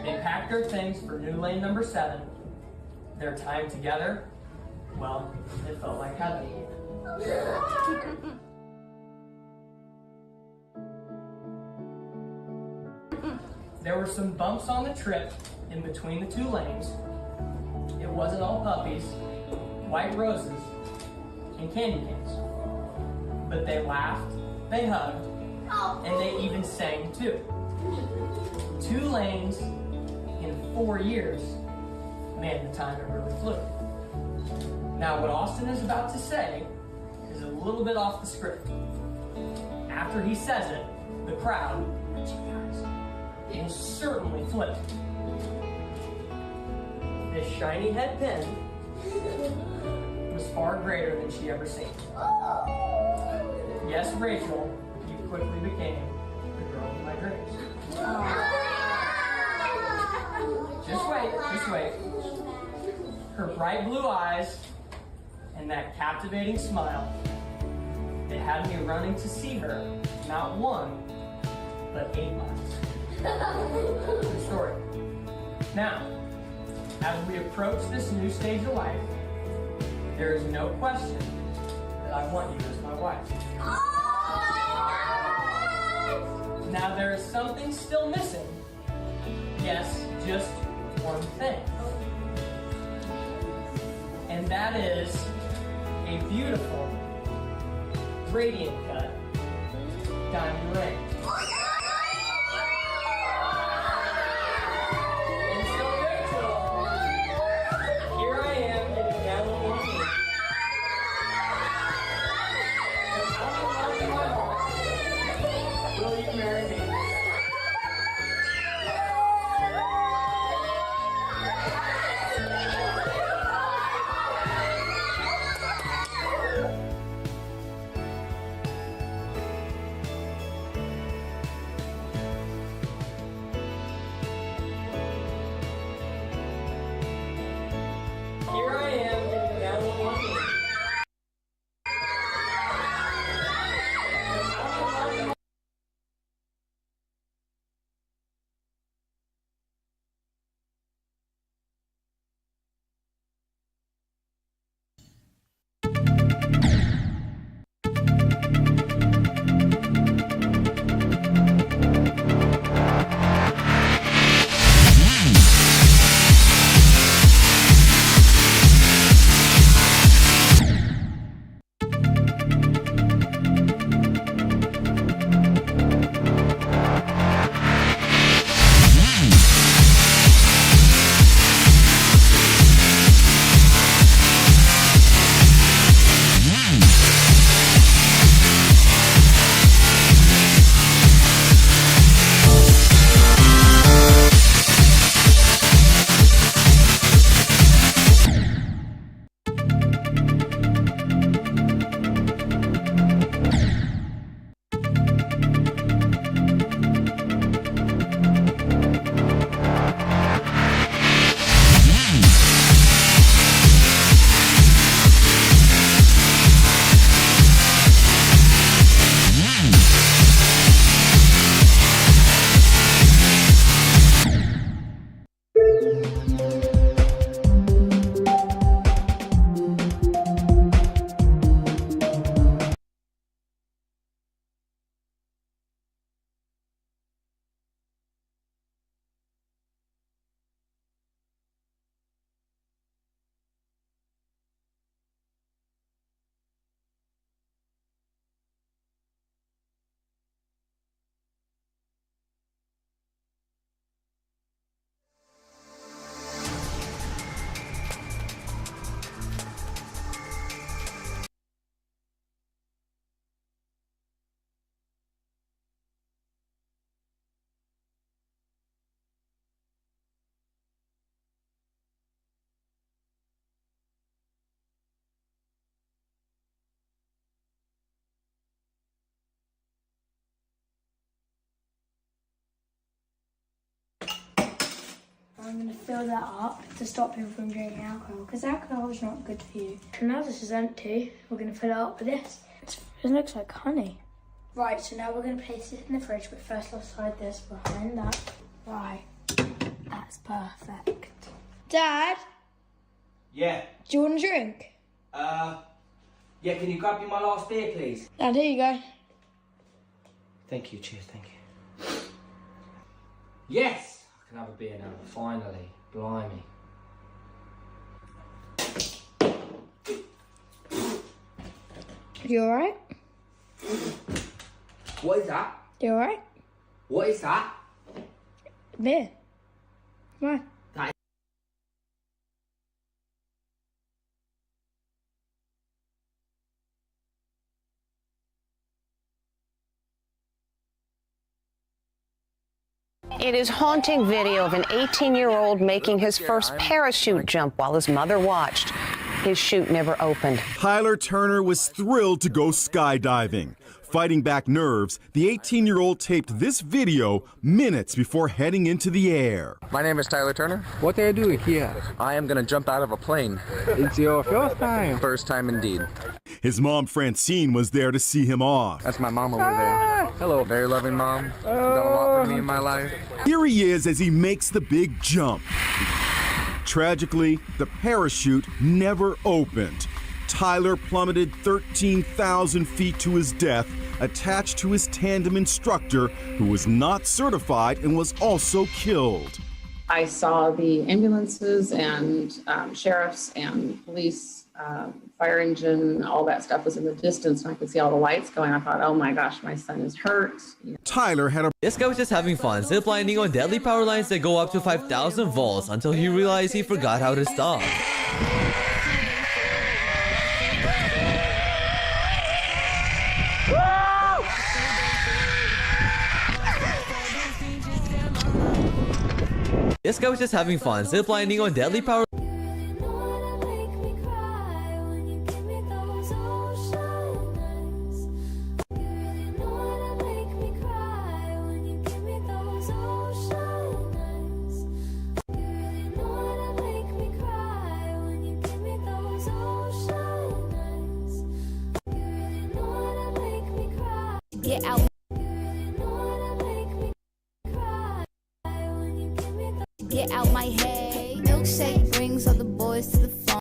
They packed their things for new lane number 7. Their time together, well, it felt like heaven. There were some bumps on the trip in between the 2 lanes. It wasn't all puppies, white roses, and candy canes. But they laughed, they hugged, and they even sang too. 2 lanes in 4 years. Man, the time it really flew. Now, what Austin is about to say is a little bit off the script. After he says it, the crowd will certainly flip. This shiny head pin was far greater than she ever seen. Yes, Rachel, you quickly became the girl of my dreams. Just wait. Her bright blue eyes and that captivating smile, it had me running to see her, not 1, but 8 miles. True story. Now, as we approach this new stage of life, there is no question that I want you as my wife. Now, there is something still missing. Yes, just one thing. And that is a beautiful, radiant cut diamond ring. And so, Rachel, here I am getting down on one knee. And out of my heart, will you marry me? Here I am getting down on one knee. I'm going to fill that up to stop him from drinking alcohol, because alcohol is not good for you. And now this is empty, we're going to fill it up with this. It looks like honey. Right, so now we're going to place it in the fridge, but first let's hide this behind that. Right, that's perfect. Dad? Yeah. Do you want a drink? Yeah, can you grab me my last beer, please? Dad, here you go. Thank you, cheers, thank you. Yes! I can have a beer now, finally. Blimey. You alright? What is that? You alright? What is that? Beer. Come on. It is haunting video of an 18-year-old making his first parachute jump while his mother watched. His chute never opened. Tyler Turner was thrilled to go skydiving. Fighting back nerves, the 18-year-old taped this video minutes before heading into the air. My name is Tyler Turner. What are you doing here? I am going to jump out of a plane. It's your first time? First time indeed. His mom, Francine, was there to see him off. That's my mom over there. Hello. Very loving mom. Done a lot for me in my life. Here he is as he makes the big jump. Tragically, the parachute never opened. Tyler plummeted 13,000 feet to his death, attached to his tandem instructor, who was not certified and was also killed. I saw the ambulances and sheriffs and police, fire engine, all that stuff was in the distance, and I could see all the lights going. I thought, oh my gosh, my son is hurt. Tyler had a... This guy was just having fun, ziplining on deadly power lines that go up to 5,000 volts until he realized he forgot how to stop. This guy was just having fun, ziplining on deadly power. Get out. Get out my head. Milkshake brings all the boys to the phone.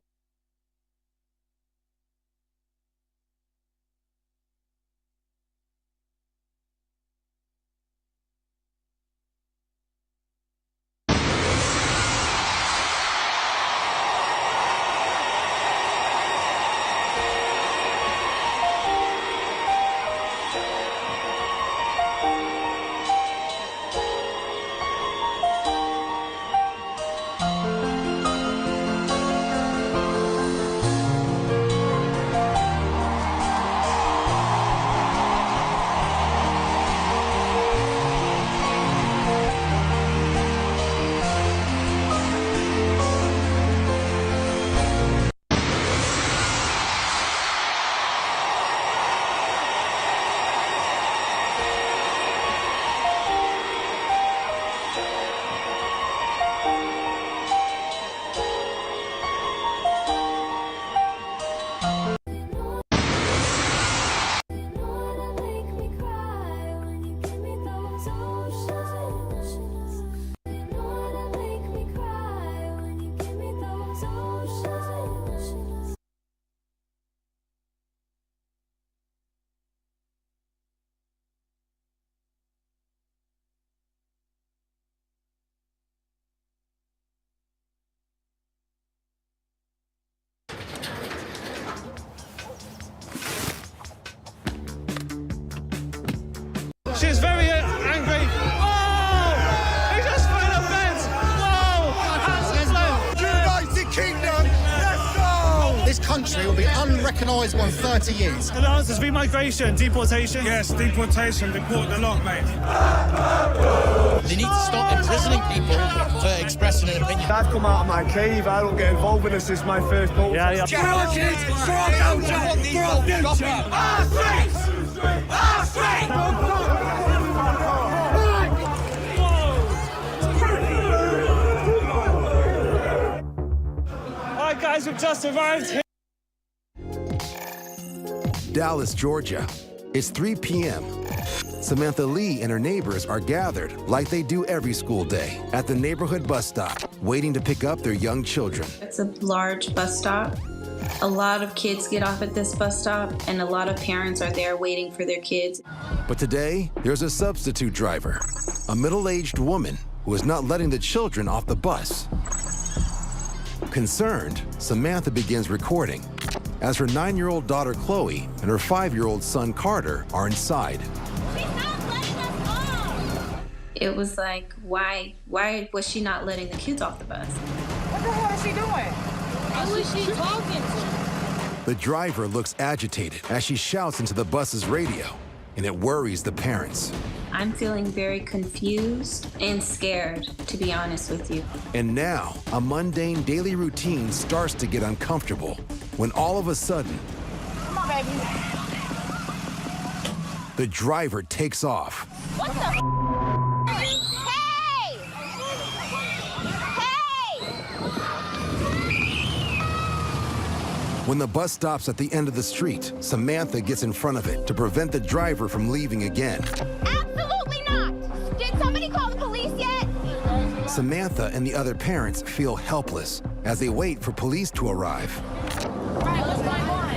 She's very angry. Oh! He just threw the fence. Whoa! United Kingdom, let's go! This country will be unrecognisable in 30 years. The answer is remigration, deportation. Yes, deportation. Deport the lot, mate. They need to stop imprisoning people for expressing an opinion. I've come out of my cave. I don't get involved with this. This is my first vote. Yeah. Challenges for our culture, for our future. Our streets! Our streets! just arrived here. Dallas, Georgia. It's 3 p.m. Samantha Lee and her neighbors are gathered, like they do every school day, at the neighborhood bus stop, waiting to pick up their young children. It's a large bus stop. A lot of kids get off at this bus stop, and a lot of parents are there waiting for their kids. But today, there's a substitute driver, a middle-aged woman who is not letting the children off the bus. Concerned, Samantha begins recording as her 9-year-old daughter Chloe and her 5-year-old son Carter are inside. It was like, why was she not letting the kids off the bus? What the hell is she doing? Who is she talking to? The driver looks agitated as she shouts into the bus's radio, and it worries the parents. I'm feeling very confused and scared, to be honest with you. And now, a mundane daily routine starts to get uncomfortable when all of a sudden, Come on, baby. the driver takes off. What the? Hey! Hey! When the bus stops at the end of the street, Samantha gets in front of it to prevent the driver from leaving again. Absolutely not! Did somebody call the police yet? Samantha and the other parents feel helpless as they wait for police to arrive. Right, what's going on?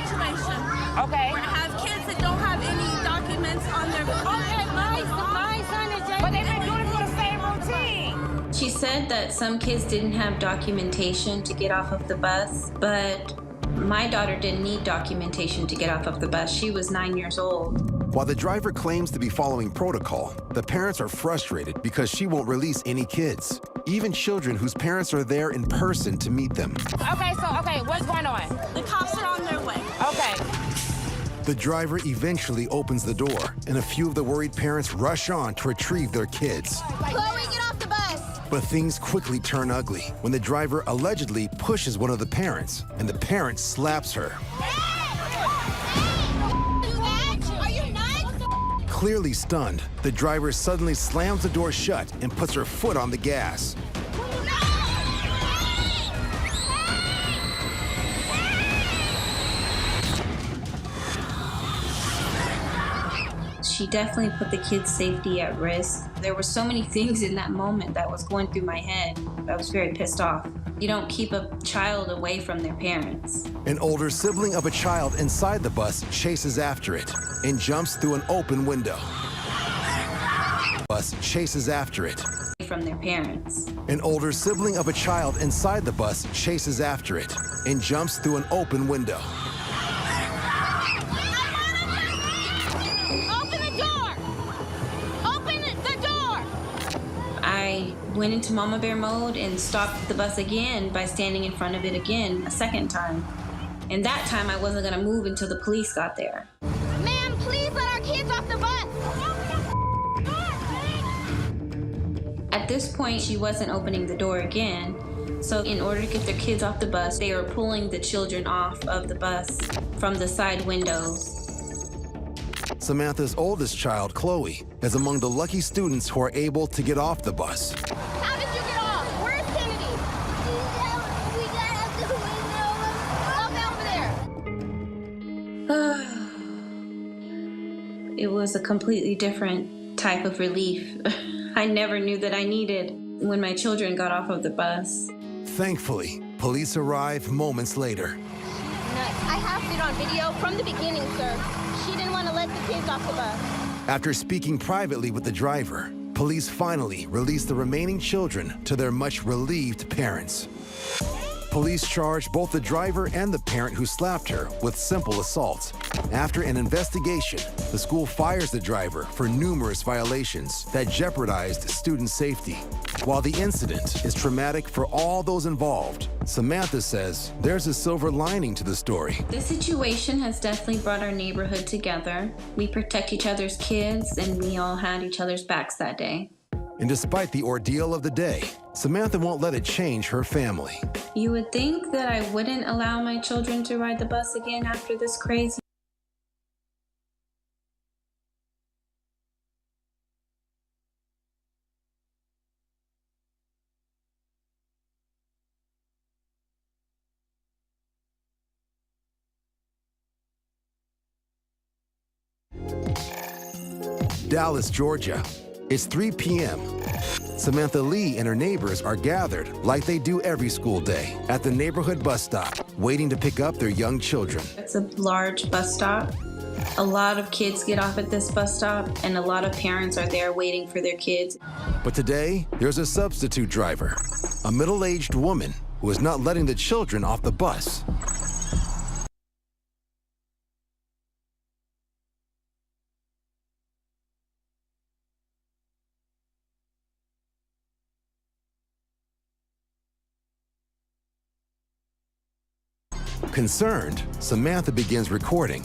Situation. Okay. We have kids that don't have any documents on their. Okay, my son is. But they've been doing it for the same routine. She said that some kids didn't have documentation to get off of the bus, but my daughter didn't need documentation to get off of the bus. She was 9 years old. While the driver claims to be following protocol, the parents are frustrated because she won't release any kids, even children whose parents are there in person to meet them. Okay, what's going on? The cops are on their way. Okay. The driver eventually opens the door, and a few of the worried parents rush on to retrieve their kids. Chloe, get off the bus. But things quickly turn ugly when the driver allegedly pushes one of the parents, and the parent slaps her. Are you nuts? Clearly stunned, the driver suddenly slams the door shut and puts her foot on the gas. She definitely put the kids' safety at risk. There were so many things in that moment that was going through my head. I was very pissed off. You don't keep a child away from their parents. An older sibling of a child inside the bus chases after it and jumps through an open window. Bus chases after it. From their parents. An older sibling of a child inside the bus chases after it and jumps through an open window. I went into Mama Bear mode and stopped the bus again by standing in front of it again a second time. And that time I wasn't gonna move until the police got there. Ma'am, please let our kids off the bus. At this point, she wasn't opening the door again. So in order to get their kids off the bus, they were pulling the children off of the bus from the side windows. Samantha's oldest child, Chloe, is among the lucky students who are able to get off the bus. How did you get off? Where's Kennedy? We got out the window. Up over It was a completely different type of relief I never knew that I needed when my children got off of the bus. Thankfully, police arrive moments later. I have it on video from the beginning, sir. She didn't want to let the kids off the bus. After speaking privately with the driver, police finally released the remaining children to their much relieved parents. Police charged both the driver and the parent who slapped her with simple assault. After an investigation, the school fires the driver for numerous violations that jeopardized student safety. While the incident is traumatic for all those involved, Samantha says there's a silver lining to the story. This situation has definitely brought our neighborhood together. We protect each other's kids, and we all had each other's backs that day. And despite the ordeal of the day, Samantha won't let it change her family. You would think that I wouldn't allow my children to ride the bus again after this crazy Dallas, Georgia. It's 3 p.m. Samantha Lee and her neighbors are gathered, like they do every school day, at the neighborhood bus stop, waiting to pick up their young children. It's a large bus stop. A lot of kids get off at this bus stop, and a lot of parents are there waiting for their kids. But today, there's a substitute driver, a middle-aged woman who is not letting the children off the bus. Concerned, Samantha begins recording.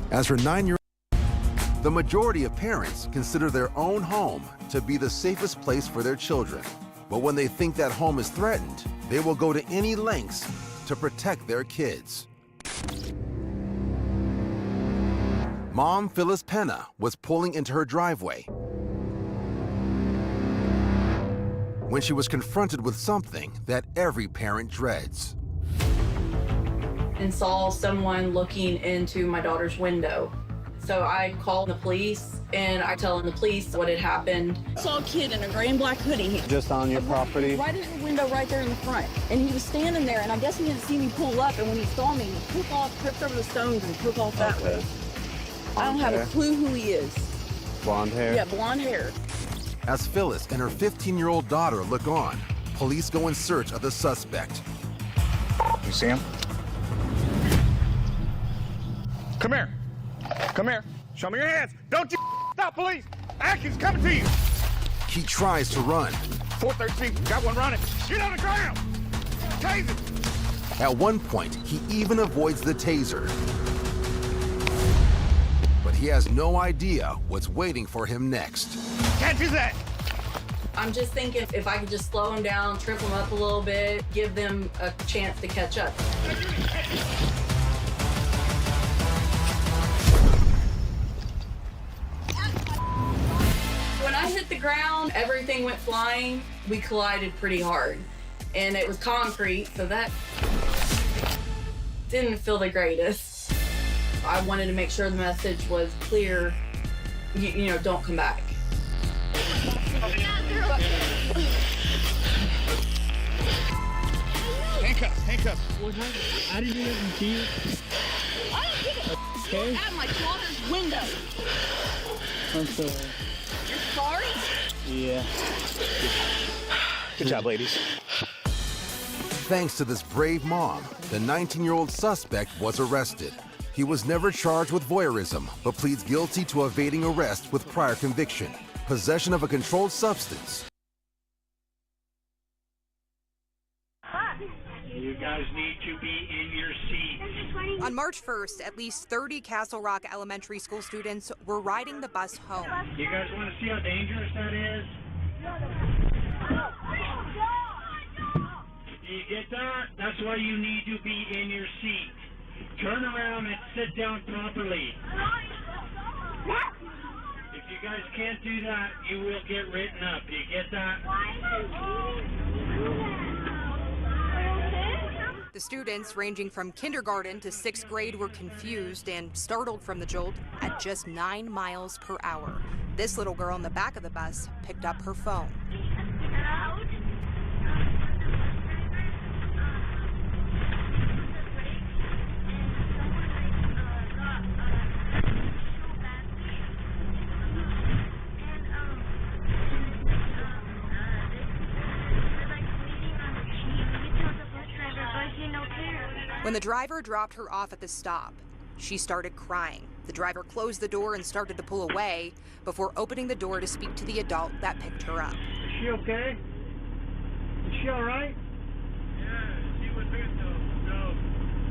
As her 9-year-old, the majority of parents consider their own home to be the safest place for their children. But when they think that home is threatened, they will go to any lengths to protect their kids. Mom Phyllis Penna was pulling into her driveway when she was confronted with something that every parent dreads. And saw someone looking into my daughter's window. So I called the police and I told the police what had happened. I saw a kid in a gray and black hoodie. Just on your property? Right in the window right there in the front. And he was standing there, and I guess he didn't see me pull up, and when he saw me, he took off, tripped over the stones and took off that way. I don't have a clue who he is. Blonde hair? Yeah, blonde hair. As Phyllis and her 15-year-old daughter look on, police go in search of the suspect. You see him? Come here. Come here. Show me your hands. Don't you stop, police. Action's coming to you. He tries to run. 413, got one running. Get on the ground. Taser. At one point, he even avoids the taser. But he has no idea what's waiting for him next. Can't do that. I'm just thinking if I could just slow him down, trip him up a little bit, give them a chance to catch up. When I hit the ground, everything went flying. We collided pretty hard, and it was concrete, so that didn't feel the greatest. I wanted to make sure the message was clear, you know, don't come back. Handcuffs. I didn't do anything to you. I don't give a Okay. at my daughter's window. I'm sorry. You're sorry? Yeah. Good job, ladies. Thanks to this brave mom, the 19-year-old suspect was arrested. He was never charged with voyeurism, but pleads guilty to evading arrest with prior conviction, possession of a controlled substance. You guys need to be in your seats. On March 1st, at least 30 Castle Rock Elementary School students were riding the bus home. You guys want to see how dangerous that is? You get that? That's why you need to be in your seat. Turn around and sit down properly. If you guys can't do that, you will get written up. You get that? The students, ranging from kindergarten to 6th grade, were confused and startled from the jolt at just 9 miles per hour. This little girl in the back of the bus picked up her phone. When the driver dropped her off at the stop, she started crying. The driver closed the door and started to pull away before opening the door to speak to the adult that picked her up. Is she okay? Is she all right? Yeah, she was hurt though. So,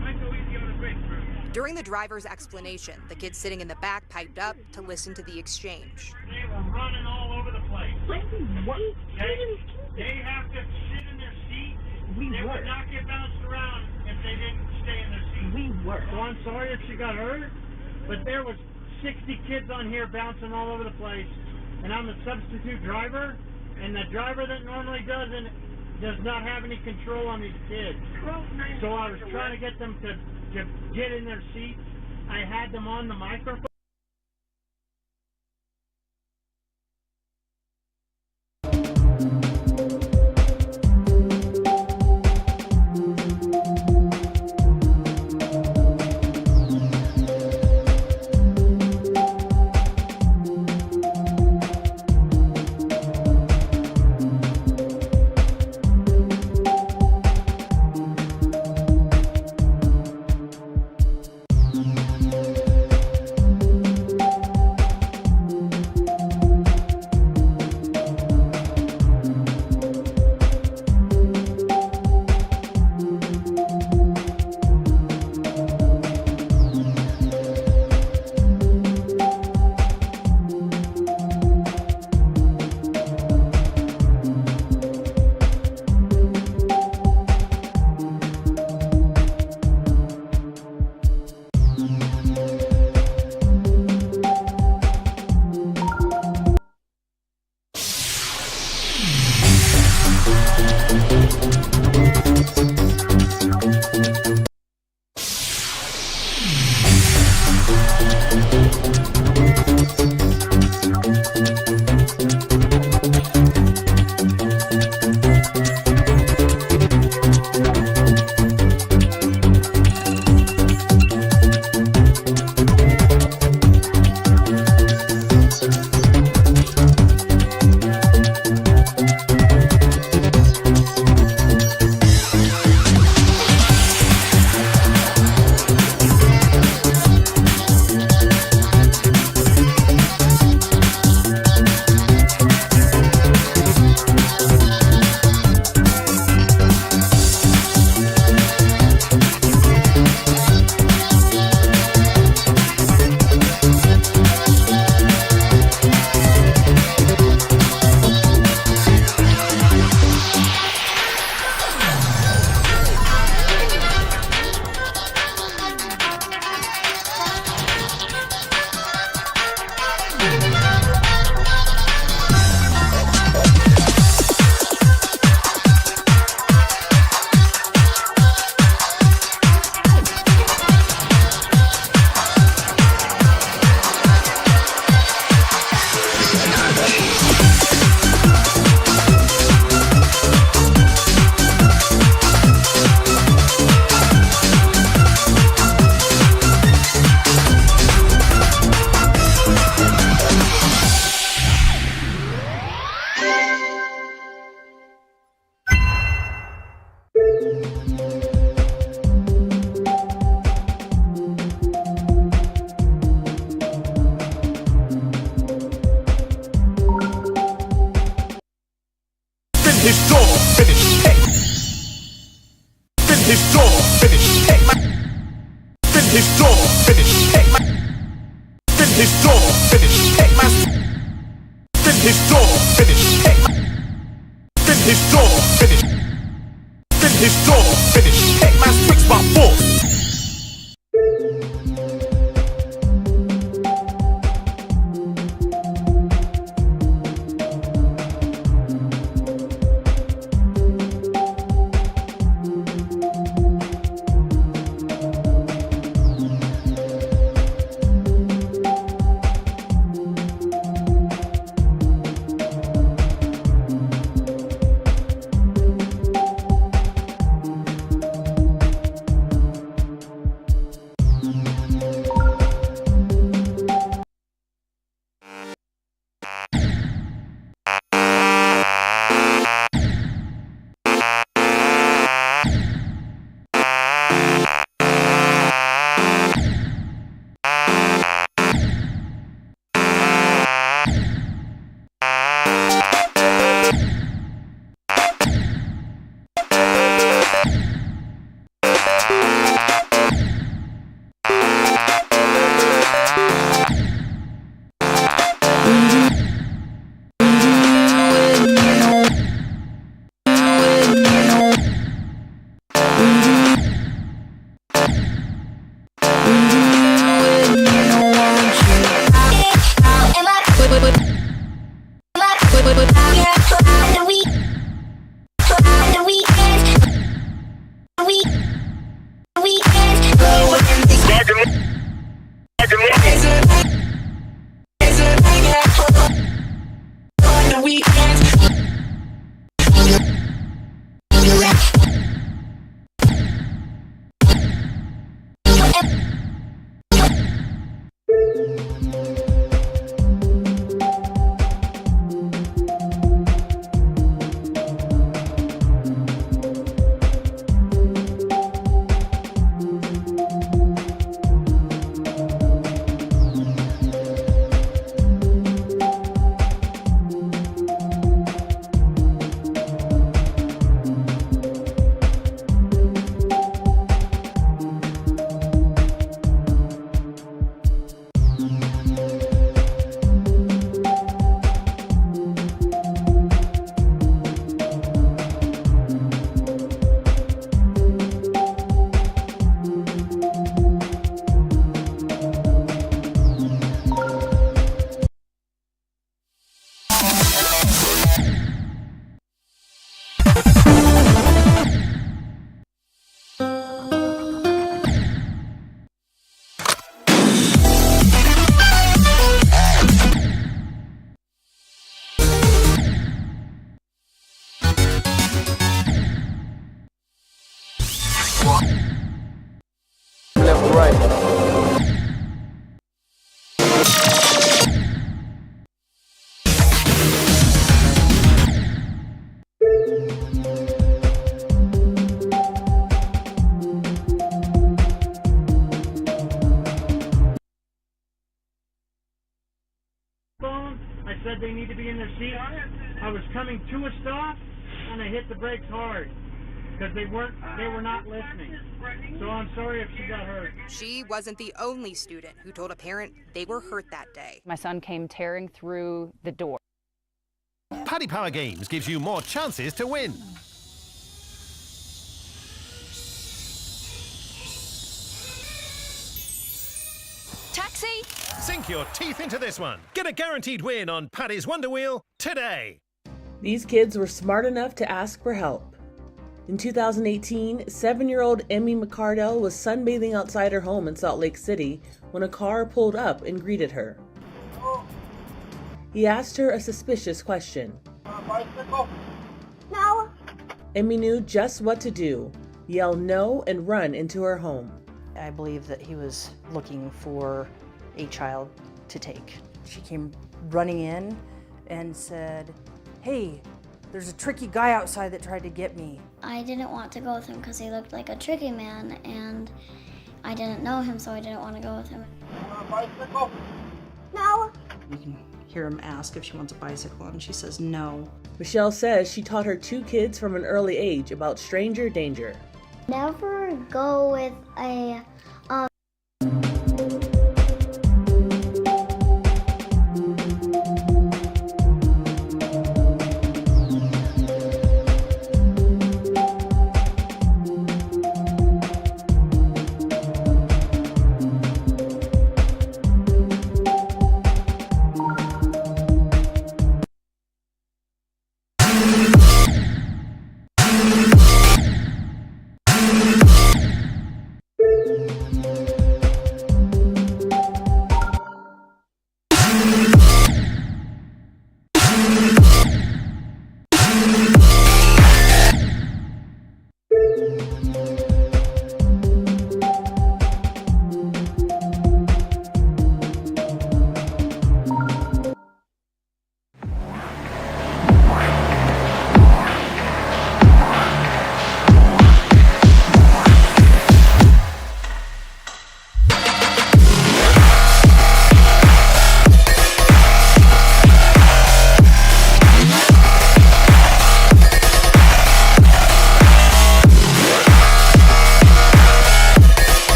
might go easy on the brakes, bro. During the driver's explanation, the kid sitting in the back piped up to listen to the exchange. They were running all over the place. What? They have to sit in their seat. They would not get bounced around if they didn't stay in their seat. We were. So I'm sorry if she got hurt, but there was 60 kids on here bouncing all over the place, and I'm the substitute driver, and the driver that normally does not have any control on these kids. So I was trying to get them to get in their seats. I had them on the microphone. his door, finish. Fin his door, finish. Fin his door, finish. Hitman's tricks by force. Left, right. I said they need to be in their seat. I was coming to a stop and I hit the brakes hard because they were not listening. So I'm sorry if she got hurt. She wasn't the only student who told a parent they were hurt that day. My son came tearing through the door. Paddy Power Games gives you more chances to win. Taxi! Sink your teeth into this one. Get a guaranteed win on Paddy's Wonder Wheel today. These kids were smart enough to ask for help. In 2018, 7-year-old Emmy McCardell was sunbathing outside her home in Salt Lake City when a car pulled up and greeted her. He asked her a suspicious question. Bicycle? No. Emmy knew just what to do, yell no and run into her home. I believe that he was looking for a child to take. She came running in and said, "Hey, there's a tricky guy outside that tried to get me." I didn't want to go with him because he looked like a tricky man, and I didn't know him, so I didn't want to go with him. Bicycle? No. You can hear him ask if she wants a bicycle, and she says no. Michelle says she taught her 2 kids from an early age about stranger danger. Never go with a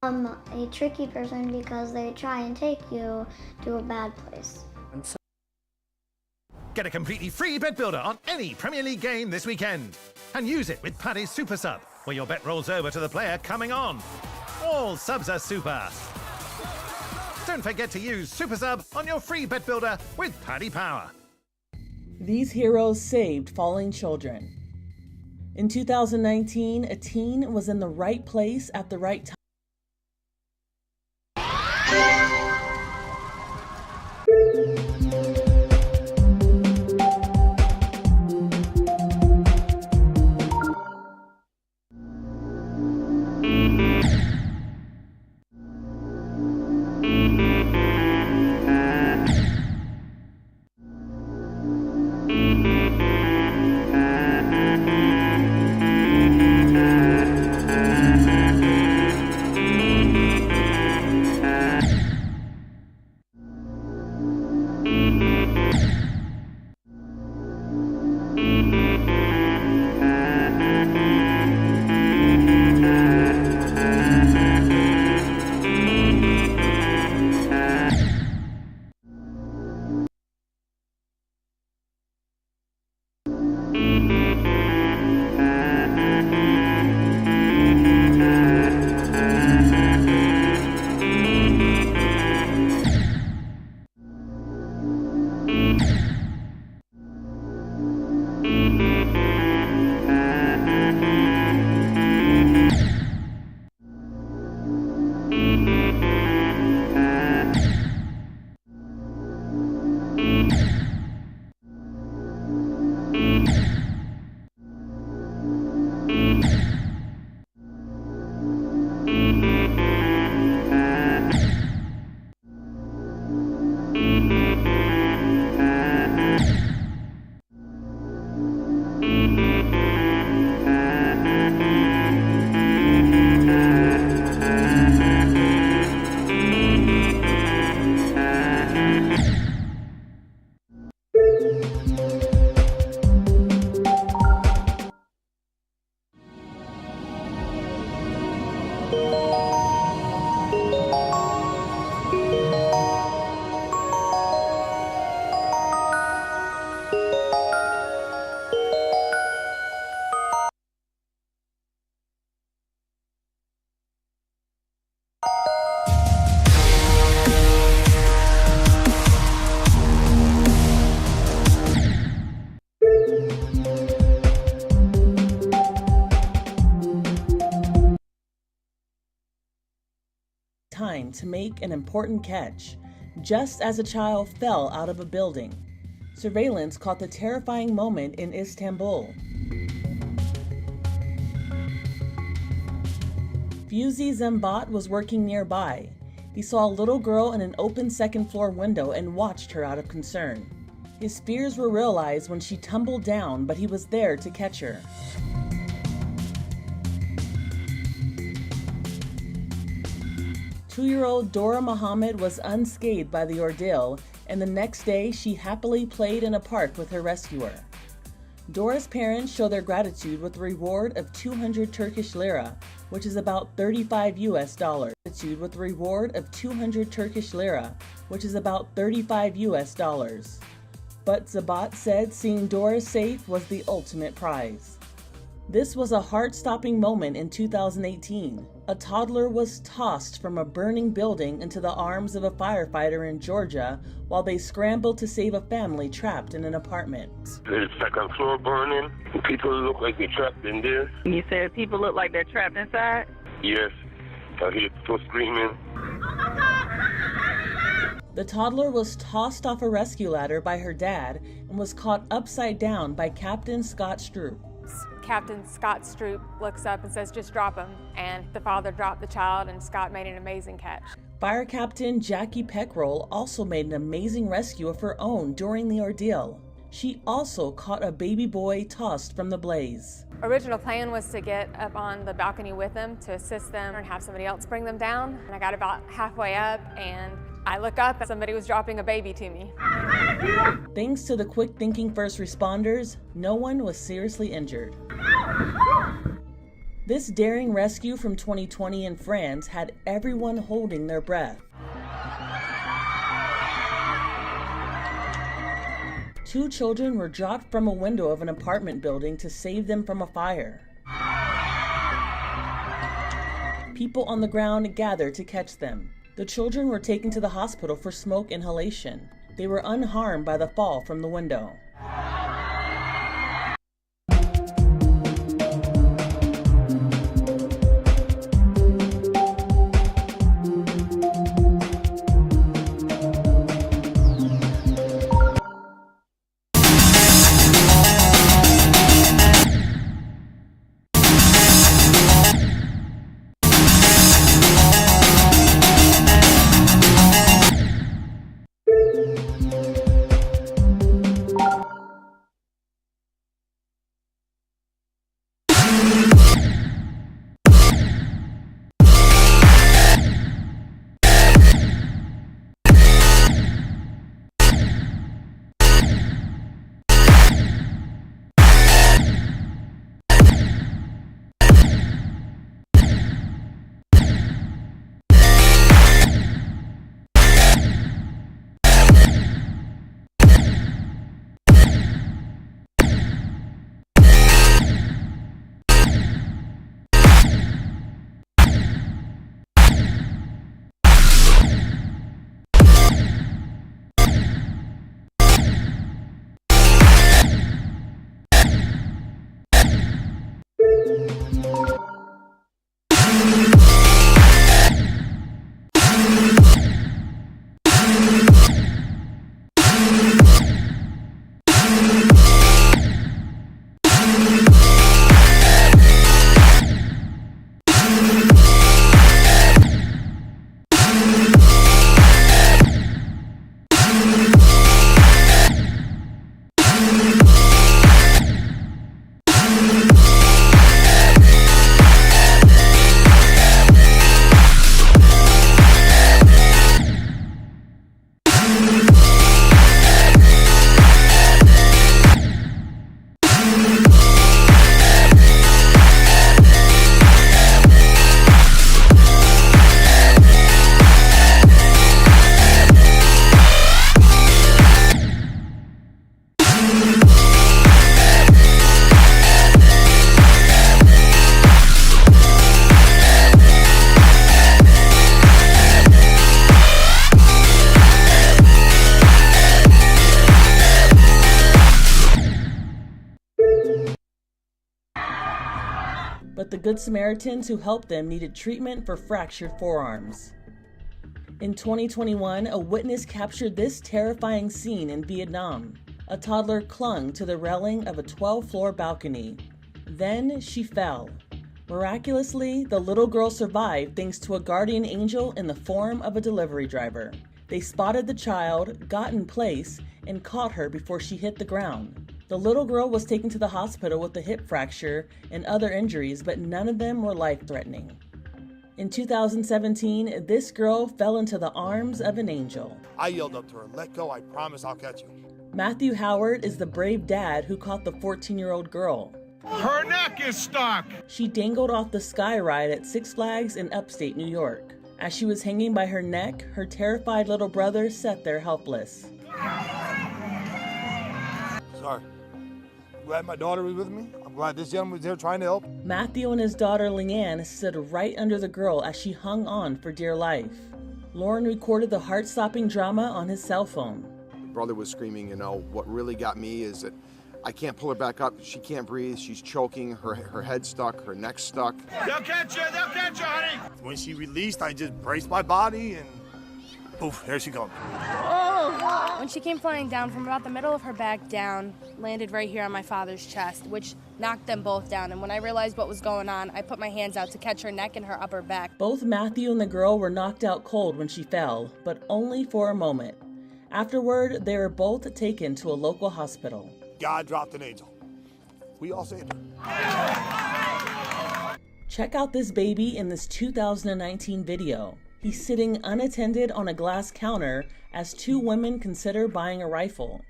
A tricky person because they try and take you to a bad place. Get a completely free bet builder on any Premier League game this weekend. And use it with Paddy's Super Sub, where your bet rolls over to the player coming on. All subs are super. Don't forget to use Super Sub on your free bet builder with Paddy Power. These heroes saved falling children. In 2019, a teen was in the right place at the right time. to make an important catch, just as a child fell out of a building. Surveillance caught the terrifying moment in Istanbul. Fuzi Zembat was working nearby. He saw a little girl in an open second-floor window and watched her out of concern. His fears were realized when she tumbled down, but he was there to catch her. Two-year-old Dora Muhammad was unscathed by the ordeal, and the next day she happily played in a park with her rescuer. Dora's parents show their gratitude with a reward of 200 Turkish lira, which is about 35 US dollars. With a reward of 200 Turkish lira, which is about 35 US dollars. But Zabat said seeing Dora safe was the ultimate prize. This was a heart-stopping moment in 2018. A toddler was tossed from a burning building into the arms of a firefighter in Georgia while they scrambled to save a family trapped in an apartment. The second floor burning. People look like they're trapped in there. You said people look like they're trapped inside? Yes. I hear people screaming. The toddler was tossed off a rescue ladder by her dad and was caught upside down by Captain Scott Stroop. Captain Scott Stroop looks up and says, "Just drop him." And the father dropped the child, and Scott made an amazing catch. Fire Captain Jackie Peckrell also made an amazing rescue of her own during the ordeal. She also caught a baby boy tossed from the blaze. Original plan was to get up on the balcony with them to assist them and have somebody else bring them down. And I got about halfway up and I look up and somebody was dropping a baby to me. Thanks to the quick-thinking first responders, no one was seriously injured. This daring rescue from 2020 in France had everyone holding their breath. 2 children were dropped from a window of an apartment building to save them from a fire. People on the ground gathered to catch them. The children were taken to the hospital for smoke inhalation. They were unharmed by the fall from the window. But the Good Samaritans who helped them needed treatment for fractured forearms. In 2021, a witness captured this terrifying scene in Vietnam. A toddler clung to the railing of a 12-floor balcony. Then she fell. Miraculously, the little girl survived thanks to a guardian angel in the form of a delivery driver. They spotted the child, got in place, and caught her before she hit the ground. The little girl was taken to the hospital with a hip fracture and other injuries, but none of them were life-threatening. In 2017, this girl fell into the arms of an angel. I yelled up to her, "Let go, I promise I'll catch you." Matthew Howard is the brave dad who caught the 14-year-old girl. Her neck is stuck! She dangled off the Sky Ride at Six Flags in upstate New York. As she was hanging by her neck, her terrified little brother sat there helpless. Sorry. I'm glad my daughter was with me. I'm glad this gentleman was there trying to help. Matthew and his daughter Leanne stood right under the girl as she hung on for dear life. Lauren recorded the heart-stopping drama on his cell phone. Brother was screaming, what really got me is that I can't pull her back up. She can't breathe. She's choking. Her head's stuck. Her neck's stuck. They'll catch you, honey! When she released, I just braced my body and poof, there she goes. Oh! When she came flying down from about the middle of her back down, landed right here on my father's chest, which knocked them both down. And when I realized what was going on, I put my hands out to catch her neck and her upper back. Both Matthew and the girl were knocked out cold when she fell, but only for a moment. Afterward, they were both taken to a local hospital. God dropped an angel. We all saved her. Check out this baby in this 2019 video. He's sitting unattended on a glass counter as two women consider buying a rifle.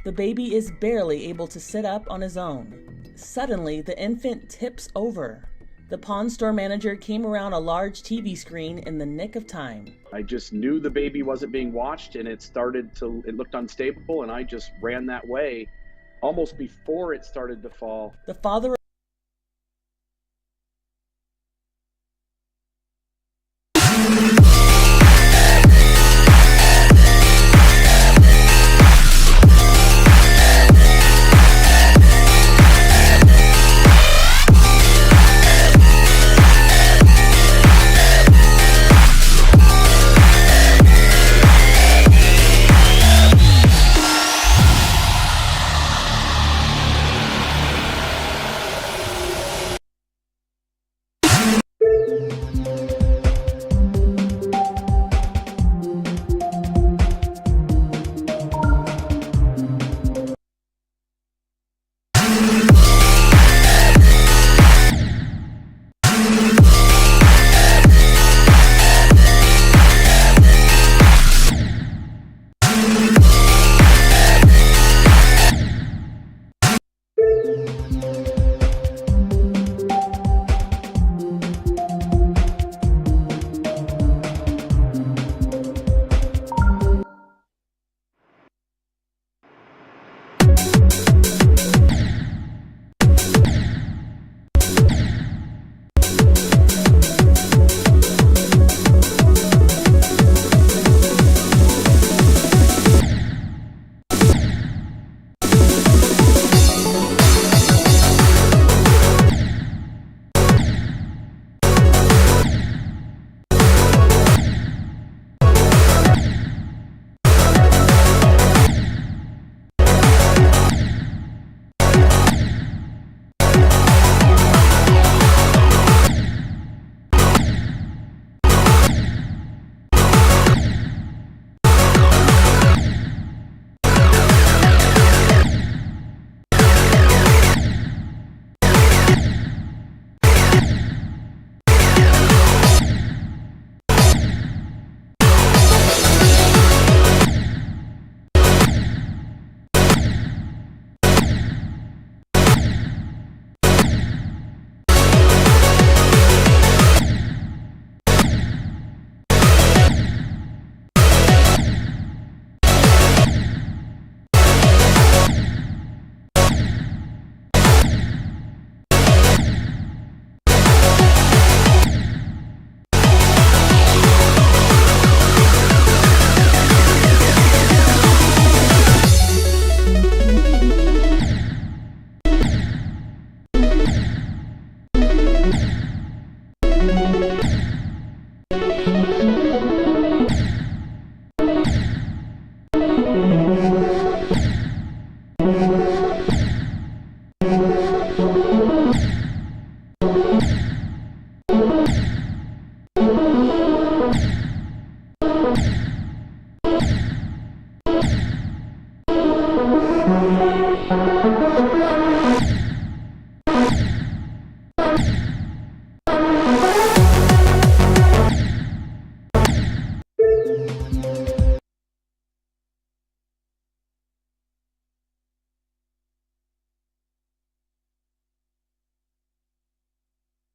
The baby is barely able to sit up on his own. Suddenly, the infant tips over. The pawn store manager came around a large TV screen in the nick of time. I just knew the baby wasn't being watched and it looked unstable, and I just ran that way almost before it started to fall. The father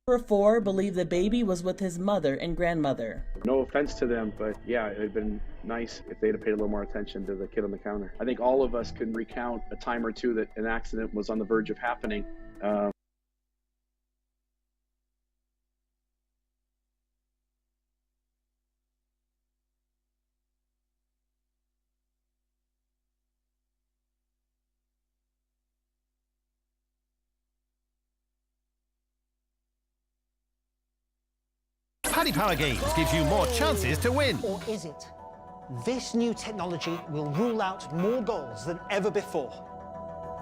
Number 4 believed the baby was with his mother and grandmother. No offense to them, but yeah, it would have been nice if they'd have paid a little more attention to the kid on the counter. I think all of us can recount a time or two that an accident was on the verge of happening. Paddy Power Games gives you more chances to win. Or is it? This new technology will rule out more goals than ever before.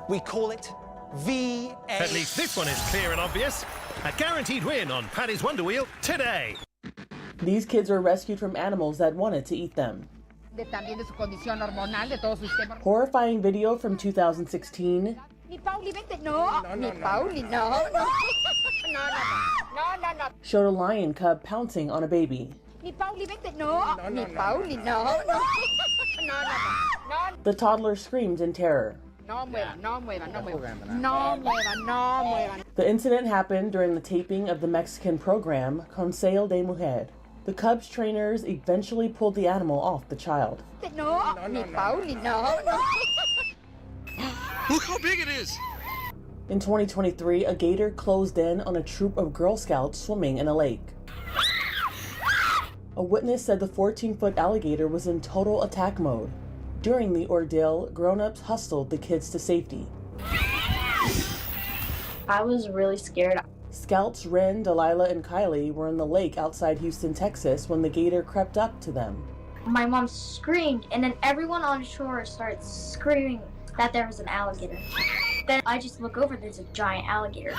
We call it VA. At least this one is clear and obvious. A guaranteed win on Paddy's Wonder Wheel today. These kids were rescued from animals that wanted to eat them. Horrifying video from 2016 showed a lion cub pouncing on a baby. The toddler screamed in terror. The incident happened during the taping of the Mexican program Consejo de Mujer. The Cubs trainers eventually pulled the animal off the child. Look how big it is! In 2023, a gator closed in on a troop of Girl Scouts swimming in a lake. A witness said the 14-foot alligator was in total attack mode. During the ordeal, grown-ups hustled the kids to safety. I was really scared. Scouts Ren, Delilah, and Kylie were in the lake outside Houston, Texas when the gator crept up to them. My mom screamed, and then everyone on shore started screaming that there was an alligator. Then I just look over, there's a giant alligator.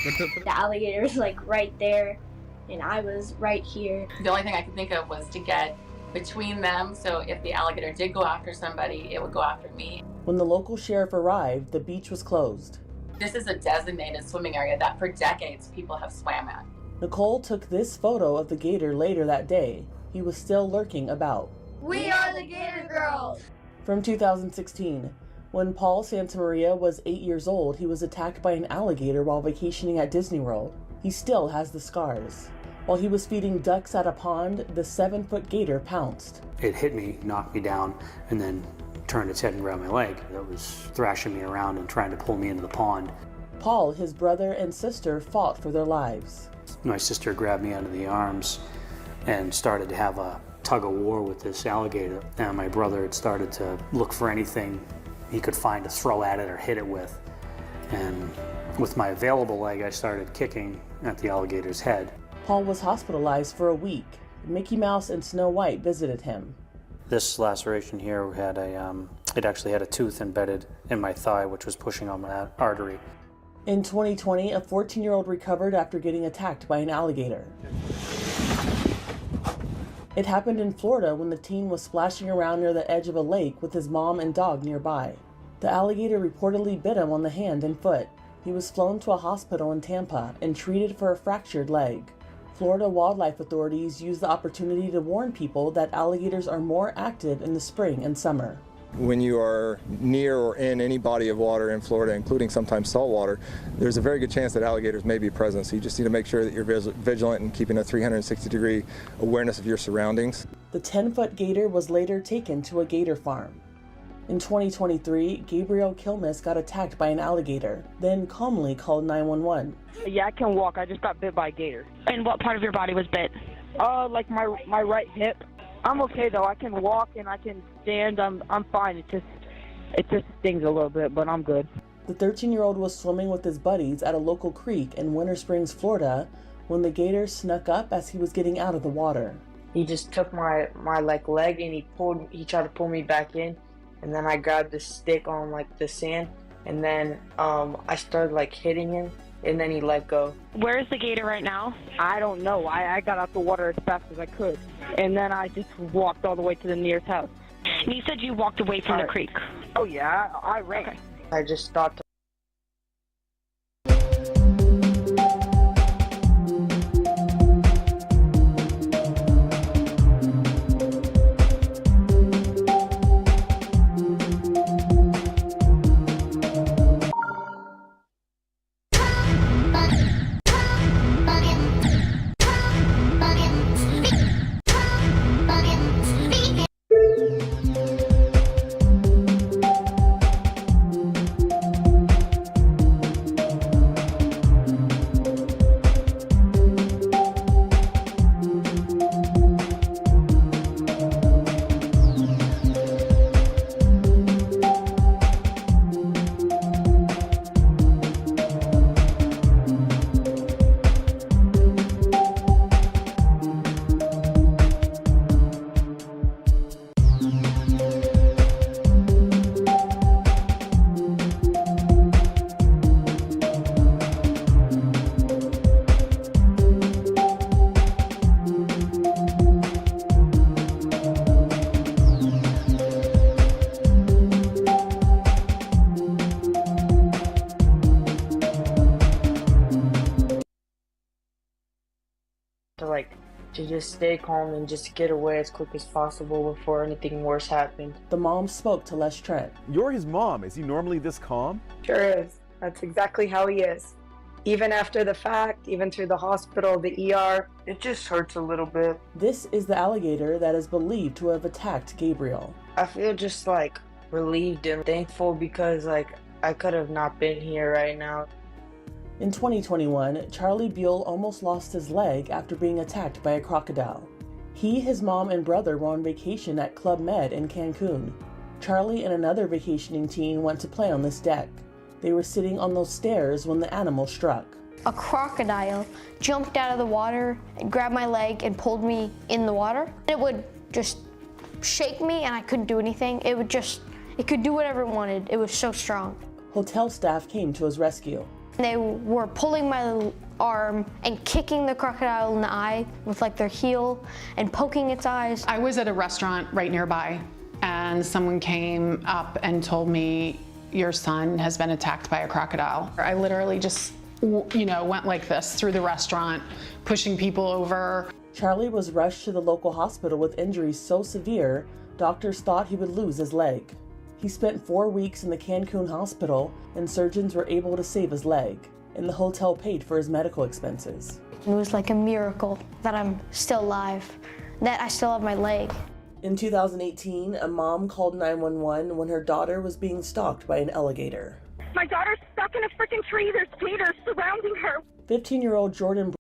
The alligator is like right there, and I was right here. The only thing I could think of was to get between them, so if the alligator did go after somebody, it would go after me. When the local sheriff arrived, the beach was closed. This is a designated swimming area that for decades people have swam at. Nicole took this photo of the gator later that day. He was still lurking about. We are the Gator Girls! From 2016, when Paul Santamaria was 8 years old, he was attacked by an alligator while vacationing at Disney World. He still has the scars. While he was feeding ducks at a pond, the 7-foot gator pounced. It hit me, knocked me down, and then turned its head and grabbed my leg. It was thrashing me around and trying to pull me into the pond. Paul, his brother, and sister fought for their lives. My sister grabbed me under the arms and started to have a tug of war with this alligator. And my brother had started to look for anything he could find to throw at it or hit it with. And with my available leg, I started kicking at the alligator's head. Paul was hospitalized for a week. Mickey Mouse and Snow White visited him. This laceration here had it actually had a tooth embedded in my thigh, which was pushing on my artery. In 2020, a 14-year-old recovered after getting attacked by an alligator. It happened in Florida when the teen was splashing around near the edge of a lake with his mom and dog nearby. The alligator reportedly bit him on the hand and foot. He was flown to a hospital in Tampa and treated for a fractured leg. Florida wildlife authorities use the opportunity to warn people that alligators are more active in the spring and summer. When you are near or in any body of water in Florida, including sometimes saltwater, there's a very good chance that alligators may be present. So you just need to make sure that you're vigilant and keeping a 360-degree awareness of your surroundings. The 10-foot gator was later taken to a gator farm. In 2023, Gabriel Kilmes got attacked by an alligator, then calmly called 911. Yeah, I can walk. I just got bit by a gator. And what part of your body was bit? Like my right hip. I'm okay though. I can walk and I can stand. I'm fine. It just stings a little bit, but I'm good. The 13-year-old was swimming with his buddies at a local creek in Winter Springs, Florida, when the gator snuck up as he was getting out of the water. He just took my leg and he tried to pull me back in, and then I grabbed the stick on the sand, and then I started hitting him, and then he let go. Where is the gator right now? I don't know. I got out the water as fast as I could, and then I just walked all the way to the nearest house. And you said you walked away from the creek. Oh yeah, I ran. Okay. I just stopped. To just stay calm and just get away as quick as possible before anything worse happened. The mom spoke to Les Trent. You're his mom. Is he normally this calm? Sure is. That's exactly how he is. Even after the fact, even through the hospital, the ER, it just hurts a little bit. This is the alligator that is believed to have attacked Gabriel. I feel just like relieved and thankful because I could have not been here right now. In 2021, Charlie Buell almost lost his leg after being attacked by a crocodile. He, his mom, and brother were on vacation at Club Med in Cancun. Charlie and another vacationing teen went to play on this deck. They were sitting on those stairs when the animal struck. A crocodile jumped out of the water, grabbed my leg, and pulled me in the water. It would just shake me and I couldn't do anything. It could do whatever it wanted. It was so strong. Hotel staff came to his rescue. They were pulling my arm and kicking the crocodile in the eye with their heel and poking its eyes. I was at a restaurant right nearby and someone came up and told me, your son has been attacked by a crocodile. I literally just, went like this through the restaurant, pushing people over. Charlie was rushed to the local hospital with injuries so severe, doctors thought he would lose his leg. He spent 4 weeks in the Cancun hospital, and surgeons were able to save his leg, and the hotel paid for his medical expenses. It was like a miracle that I'm still alive, that I still have my leg. In 2018, a mom called 911 when her daughter was being stalked by an alligator. My daughter's stuck in a freaking tree. There's gators surrounding her. 15-year-old Jordan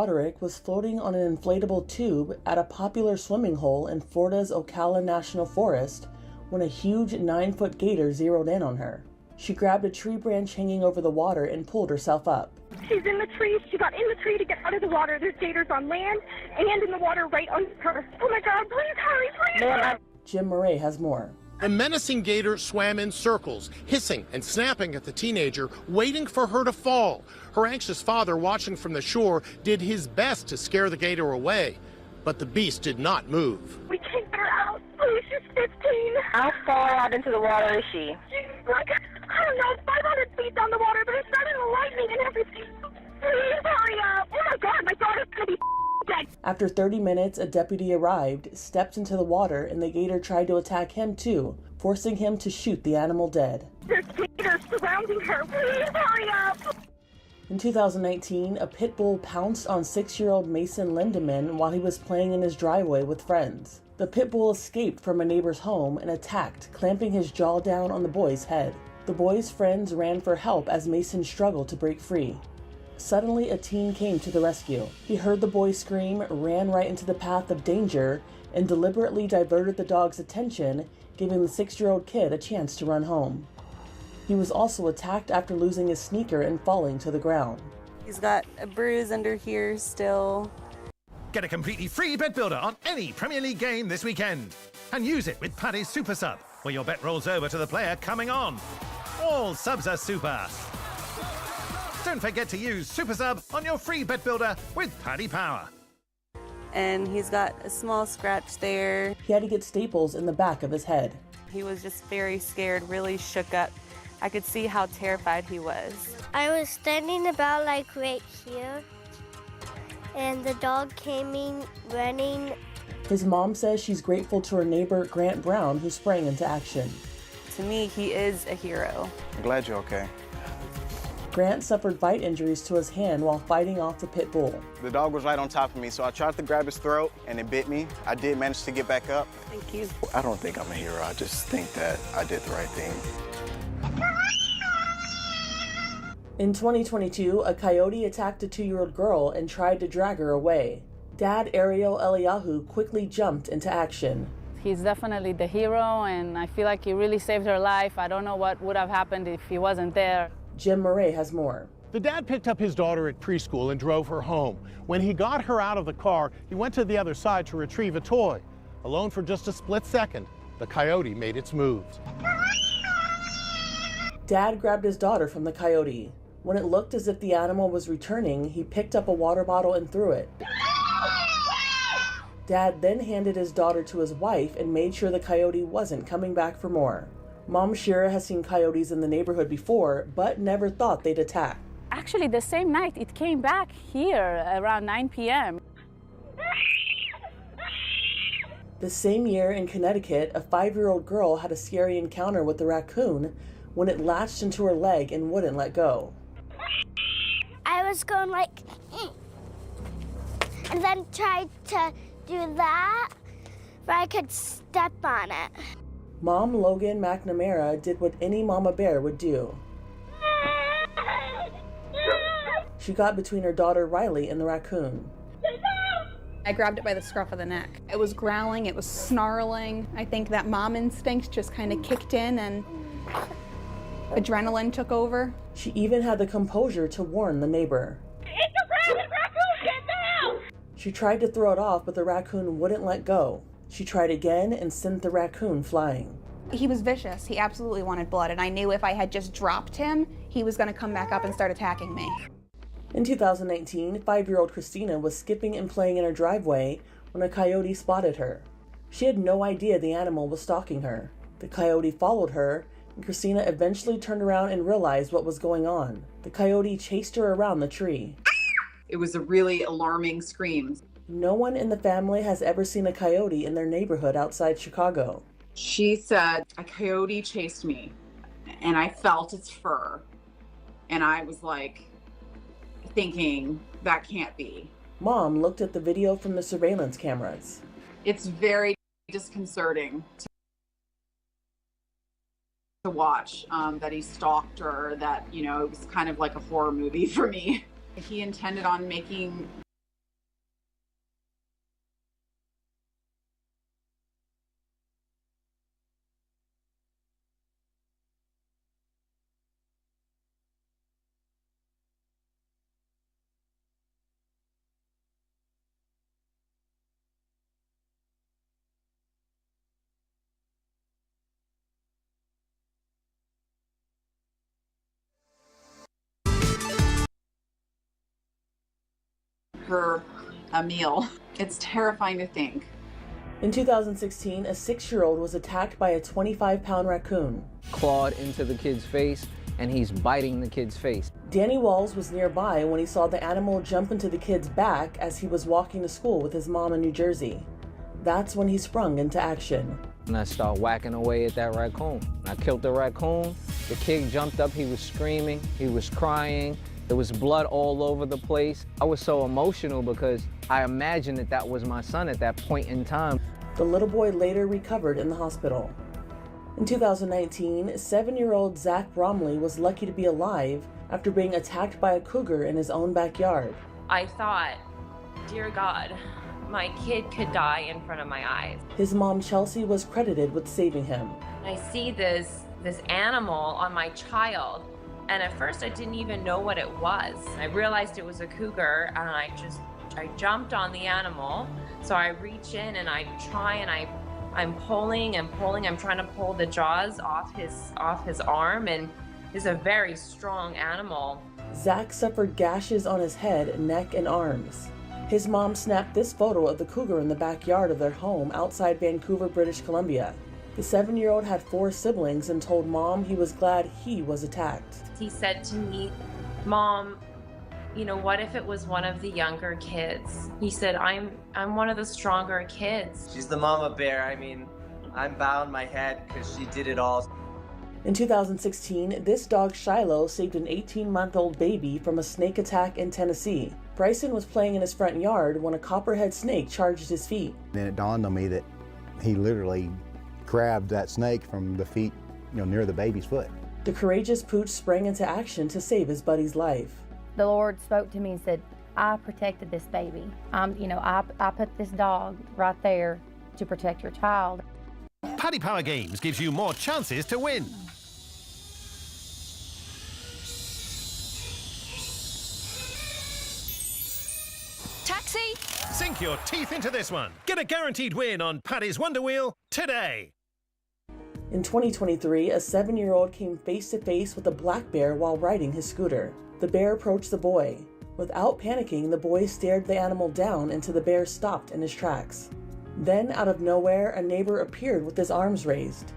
Broderick was floating on an inflatable tube at a popular swimming hole in Florida's Ocala National Forest when a huge 9-foot gator zeroed in on her. She grabbed a tree branch hanging over the water and pulled herself up. She's in the tree. She got in the tree to get out of the water. There's gators on land and in the water right under her. Oh my God, please hurry, please hurry. Jim Murray has more. The menacing gator swam in circles, hissing and snapping at the teenager, waiting for her to fall. Her anxious father, watching from the shore, did his best to scare the gator away, but the beast did not move. We can't get her out. Please, she's 15. How far out into the water is she? She's like, I don't know, 500 feet down the water, but it's starting to lightning and everything. Please hurry up. Oh my God, my daughter's gonna be dead. After 30 minutes, a deputy arrived, stepped into the water, and the gator tried to attack him too, forcing him to shoot the animal dead. There's gators surrounding her. Please hurry up. In 2019, a pit bull pounced on 6-year-old Mason Lindemann while he was playing in his driveway with friends. The pit bull escaped from a neighbor's home and attacked, clamping his jaw down on the boy's head. The boy's friends ran for help as Mason struggled to break free. Suddenly, a teen came to the rescue. He heard the boy scream, ran right into the path of danger, and deliberately diverted the dog's attention, giving the 6-year-old kid a chance to run home. He was also attacked after losing his sneaker and falling to the ground. He's got a bruise under here still. Get a completely free bet builder on any Premier League game this weekend. And use it with Paddy's Super Sub, where your bet rolls over to the player coming on. All subs are super. Don't forget to use Super Sub on your free bet builder with Paddy Power. And he's got a small scratch there. He had to get staples in the back of his head. He was just very scared, really shook up. I could see how terrified he was. I was standing about like right here, and the dog came in running. His mom says she's grateful to her neighbor Grant Brown, who sprang into action. To me, he is a hero. I'm glad you're okay. Grant suffered bite injuries to his hand while fighting off the pit bull. The dog was right on top of me, so I tried to grab his throat, and it bit me. I did manage to get back up. Thank you. I don't think I'm a hero. I just think that I did the right thing. In 2022, a coyote attacked a 2-year-old girl and tried to drag her away. Dad Ariel Eliyahu quickly jumped into action. He's definitely the hero, and I feel like he really saved her life. I don't know what would have happened if he wasn't there. Jim Murray has more. The dad picked up his daughter at preschool and drove her home. When he got her out of the car, he went to the other side to retrieve a toy. Alone for just a split second, the coyote made its move. Dad grabbed his daughter from the coyote. When it looked as if the animal was returning, he picked up a water bottle and threw it. Dad then handed his daughter to his wife and made sure the coyote wasn't coming back for more. Mom Shira has seen coyotes in the neighborhood before, but never thought they'd attack. Actually, the same night, it came back here around 9 p.m. The same year in Connecticut, a 5-year-old girl had a scary encounter with the raccoon when it latched into her leg and wouldn't let go. I was going like, and then tried to do that, but I could step on it. Mom Logan McNamara did what any mama bear would do. She got between her daughter Riley and the raccoon. I grabbed it by the scruff of the neck. It was growling, it was snarling. I think that mom instinct just kind of kicked in and adrenaline took over. She even had the composure to warn the neighbor. It's a rabid raccoon, get down! She tried to throw it off, but the raccoon wouldn't let go. She tried again and sent the raccoon flying. He was vicious. He absolutely wanted blood, and I knew if I had just dropped him, he was going to come back up and start attacking me. In 2019, 5-year-old Christina was skipping and playing in her driveway when a coyote spotted her. She had no idea the animal was stalking her. The coyote followed her, and Christina eventually turned around and realized what was going on. The coyote chased her around the tree. It was a really alarming scream. No one in the family has ever seen a coyote in their neighborhood outside Chicago. She said, a coyote chased me, and I felt its fur. And I was like, thinking, that can't be. Mom looked at the video from the surveillance cameras. It's very disconcerting to watch that he stalked her, that, you know, it was kind of like a horror movie for me. He intended on making her a meal. It's terrifying to think. In 2016, a 6-year-old was attacked by a 25-pound raccoon. Clawed into the kid's face, and he's biting the kid's face. Danny Walls was nearby when he saw the animal jump into the kid's back as he was walking to school with his mom in New Jersey. That's when he sprung into action. And I started whacking away at that raccoon. I killed the raccoon. The kid jumped up, he was screaming, he was crying. There was blood all over the place. I was so emotional because I imagined that that was my son at that point in time. The little boy later recovered in the hospital. In 2019, 7-year-old Zach Bromley was lucky to be alive after being attacked by a cougar in his own backyard. I thought, dear God, my kid could die in front of my eyes. His mom, Chelsea, was credited with saving him. I see this animal on my child, and at first I didn't even know what it was. I realized it was a cougar, and I jumped on the animal. So I reach in and I try, and I'm pulling and pulling. I'm trying to pull the jaws off his arm, and it's a very strong animal. Zach suffered gashes on his head, neck, and arms. His mom snapped this photo of the cougar in the backyard of their home outside Vancouver, British Columbia. The 7-year-old had 4 siblings and told Mom he was glad he was attacked. He said to me, Mom, you know, what if it was one of the younger kids? He said, I'm one of the stronger kids. She's the mama bear. I mean, I'm bowing my head because she did it all. In 2016, this dog Shiloh saved an 18-month-old baby from a snake attack in Tennessee. Bryson was playing in his front yard when a copperhead snake charged his feet. Then it dawned on me that he literally grabbed that snake from the feet, near the baby's foot. The courageous Pooch sprang into action to save his buddy's life. The Lord spoke to me and said, I protected this baby. I put this dog right there to protect your child. Paddy Power Games gives you more chances to win. Taxi! Sink your teeth into this one. Get a guaranteed win on Paddy's Wonder Wheel today. In 2023, a 7-year-old came face-to-face with a black bear while riding his scooter. The bear approached the boy. Without panicking, the boy stared the animal down until the bear stopped in his tracks. Then, out of nowhere, a neighbor appeared with his arms raised.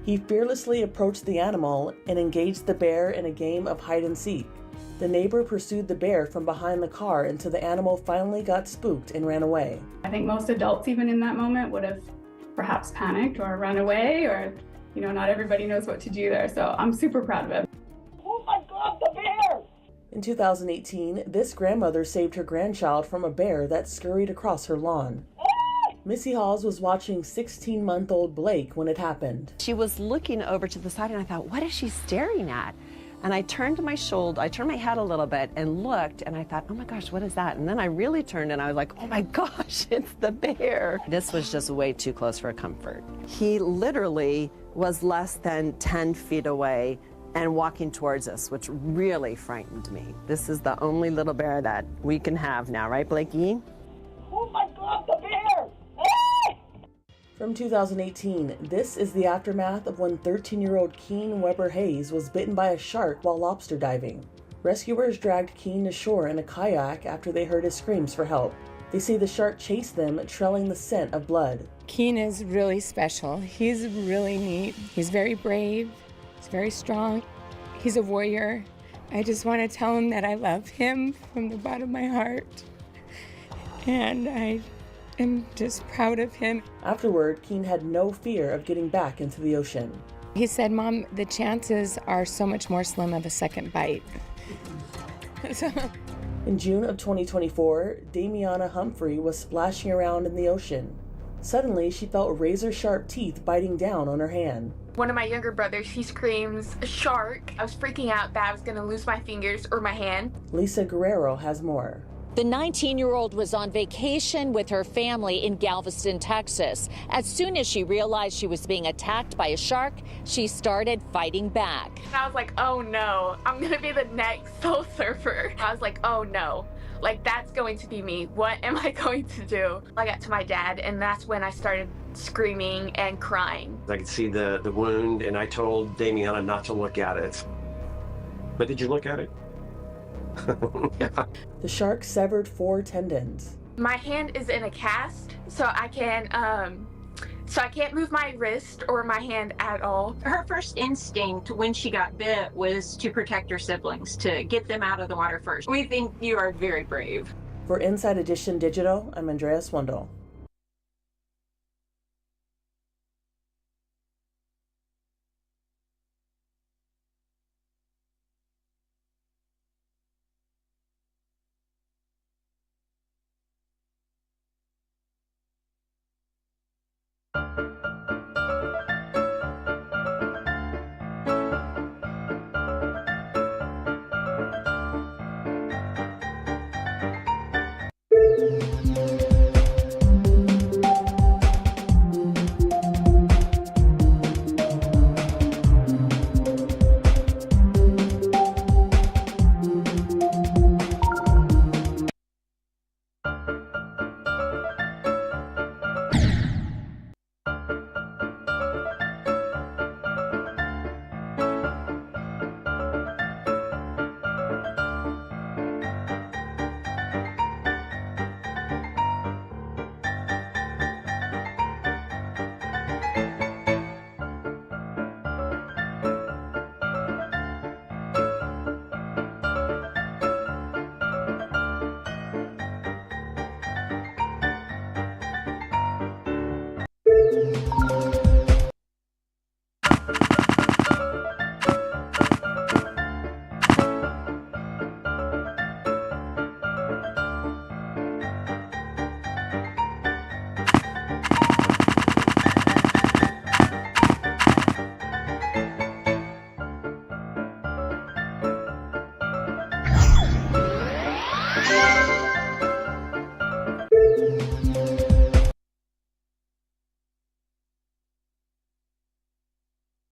He fearlessly approached the animal and engaged the bear in a game of hide-and-seek. The neighbor pursued the bear from behind the car until the animal finally got spooked and ran away. I think most adults, even in that moment, would have perhaps panicked or run away, or, not everybody knows what to do there. So I'm super proud of him. Oh my God, the bear! In 2018, this grandmother saved her grandchild from a bear that scurried across her lawn. Missy Halls was watching 16-month-old Blake when it happened. She was looking over to the side, and I thought, what is she staring at? And I turned my head a little bit and looked, and I thought, oh my gosh, what is that? And then I really turned and I was like, oh my gosh, it's the bear. This was just way too close for comfort. He literally was less than 10 feet away and walking towards us, which really frightened me. This is the only little bear that we can have now, right, Blakey? Oh my God, the bear! From 2018, this is the aftermath of when 13-year-old Keen Weber Hayes was bitten by a shark while lobster diving. Rescuers dragged Keen to shore in a kayak after they heard his screams for help. They say the shark chased them, trailing the scent of blood. Keen is really special. He's really neat. He's very brave. He's very strong. He's a warrior. I just want to tell him that I love him from the bottom of my heart. And I'm just proud of him. Afterward, Keen had no fear of getting back into the ocean. He said, Mom, the chances are so much more slim of a second bite. In June of 2024, Damiana Humphrey was splashing around in the ocean. Suddenly, she felt razor-sharp teeth biting down on her hand. One of my younger brothers, he screams, "A shark!" I was freaking out that I was going to lose my fingers or my hand. Lisa Guerrero has more. The 19-year-old was on vacation with her family in Galveston, Texas. As soon as she realized she was being attacked by a shark, she started fighting back. And I was like, oh no, I'm going to be the next Soul Surfer. I was like, oh no, like that's going to be me. What am I going to do? I got to my dad, and that's when I started screaming and crying. I could see the wound, and I told Damiana not to look at it. But did you look at it? The shark severed 4 tendons. My hand is in a cast, so I can't move my wrist or my hand at all. Her first instinct when she got bit was to protect her siblings, to get them out of the water first. We think you are very brave. For Inside Edition Digital, I'm Andrea Swindle.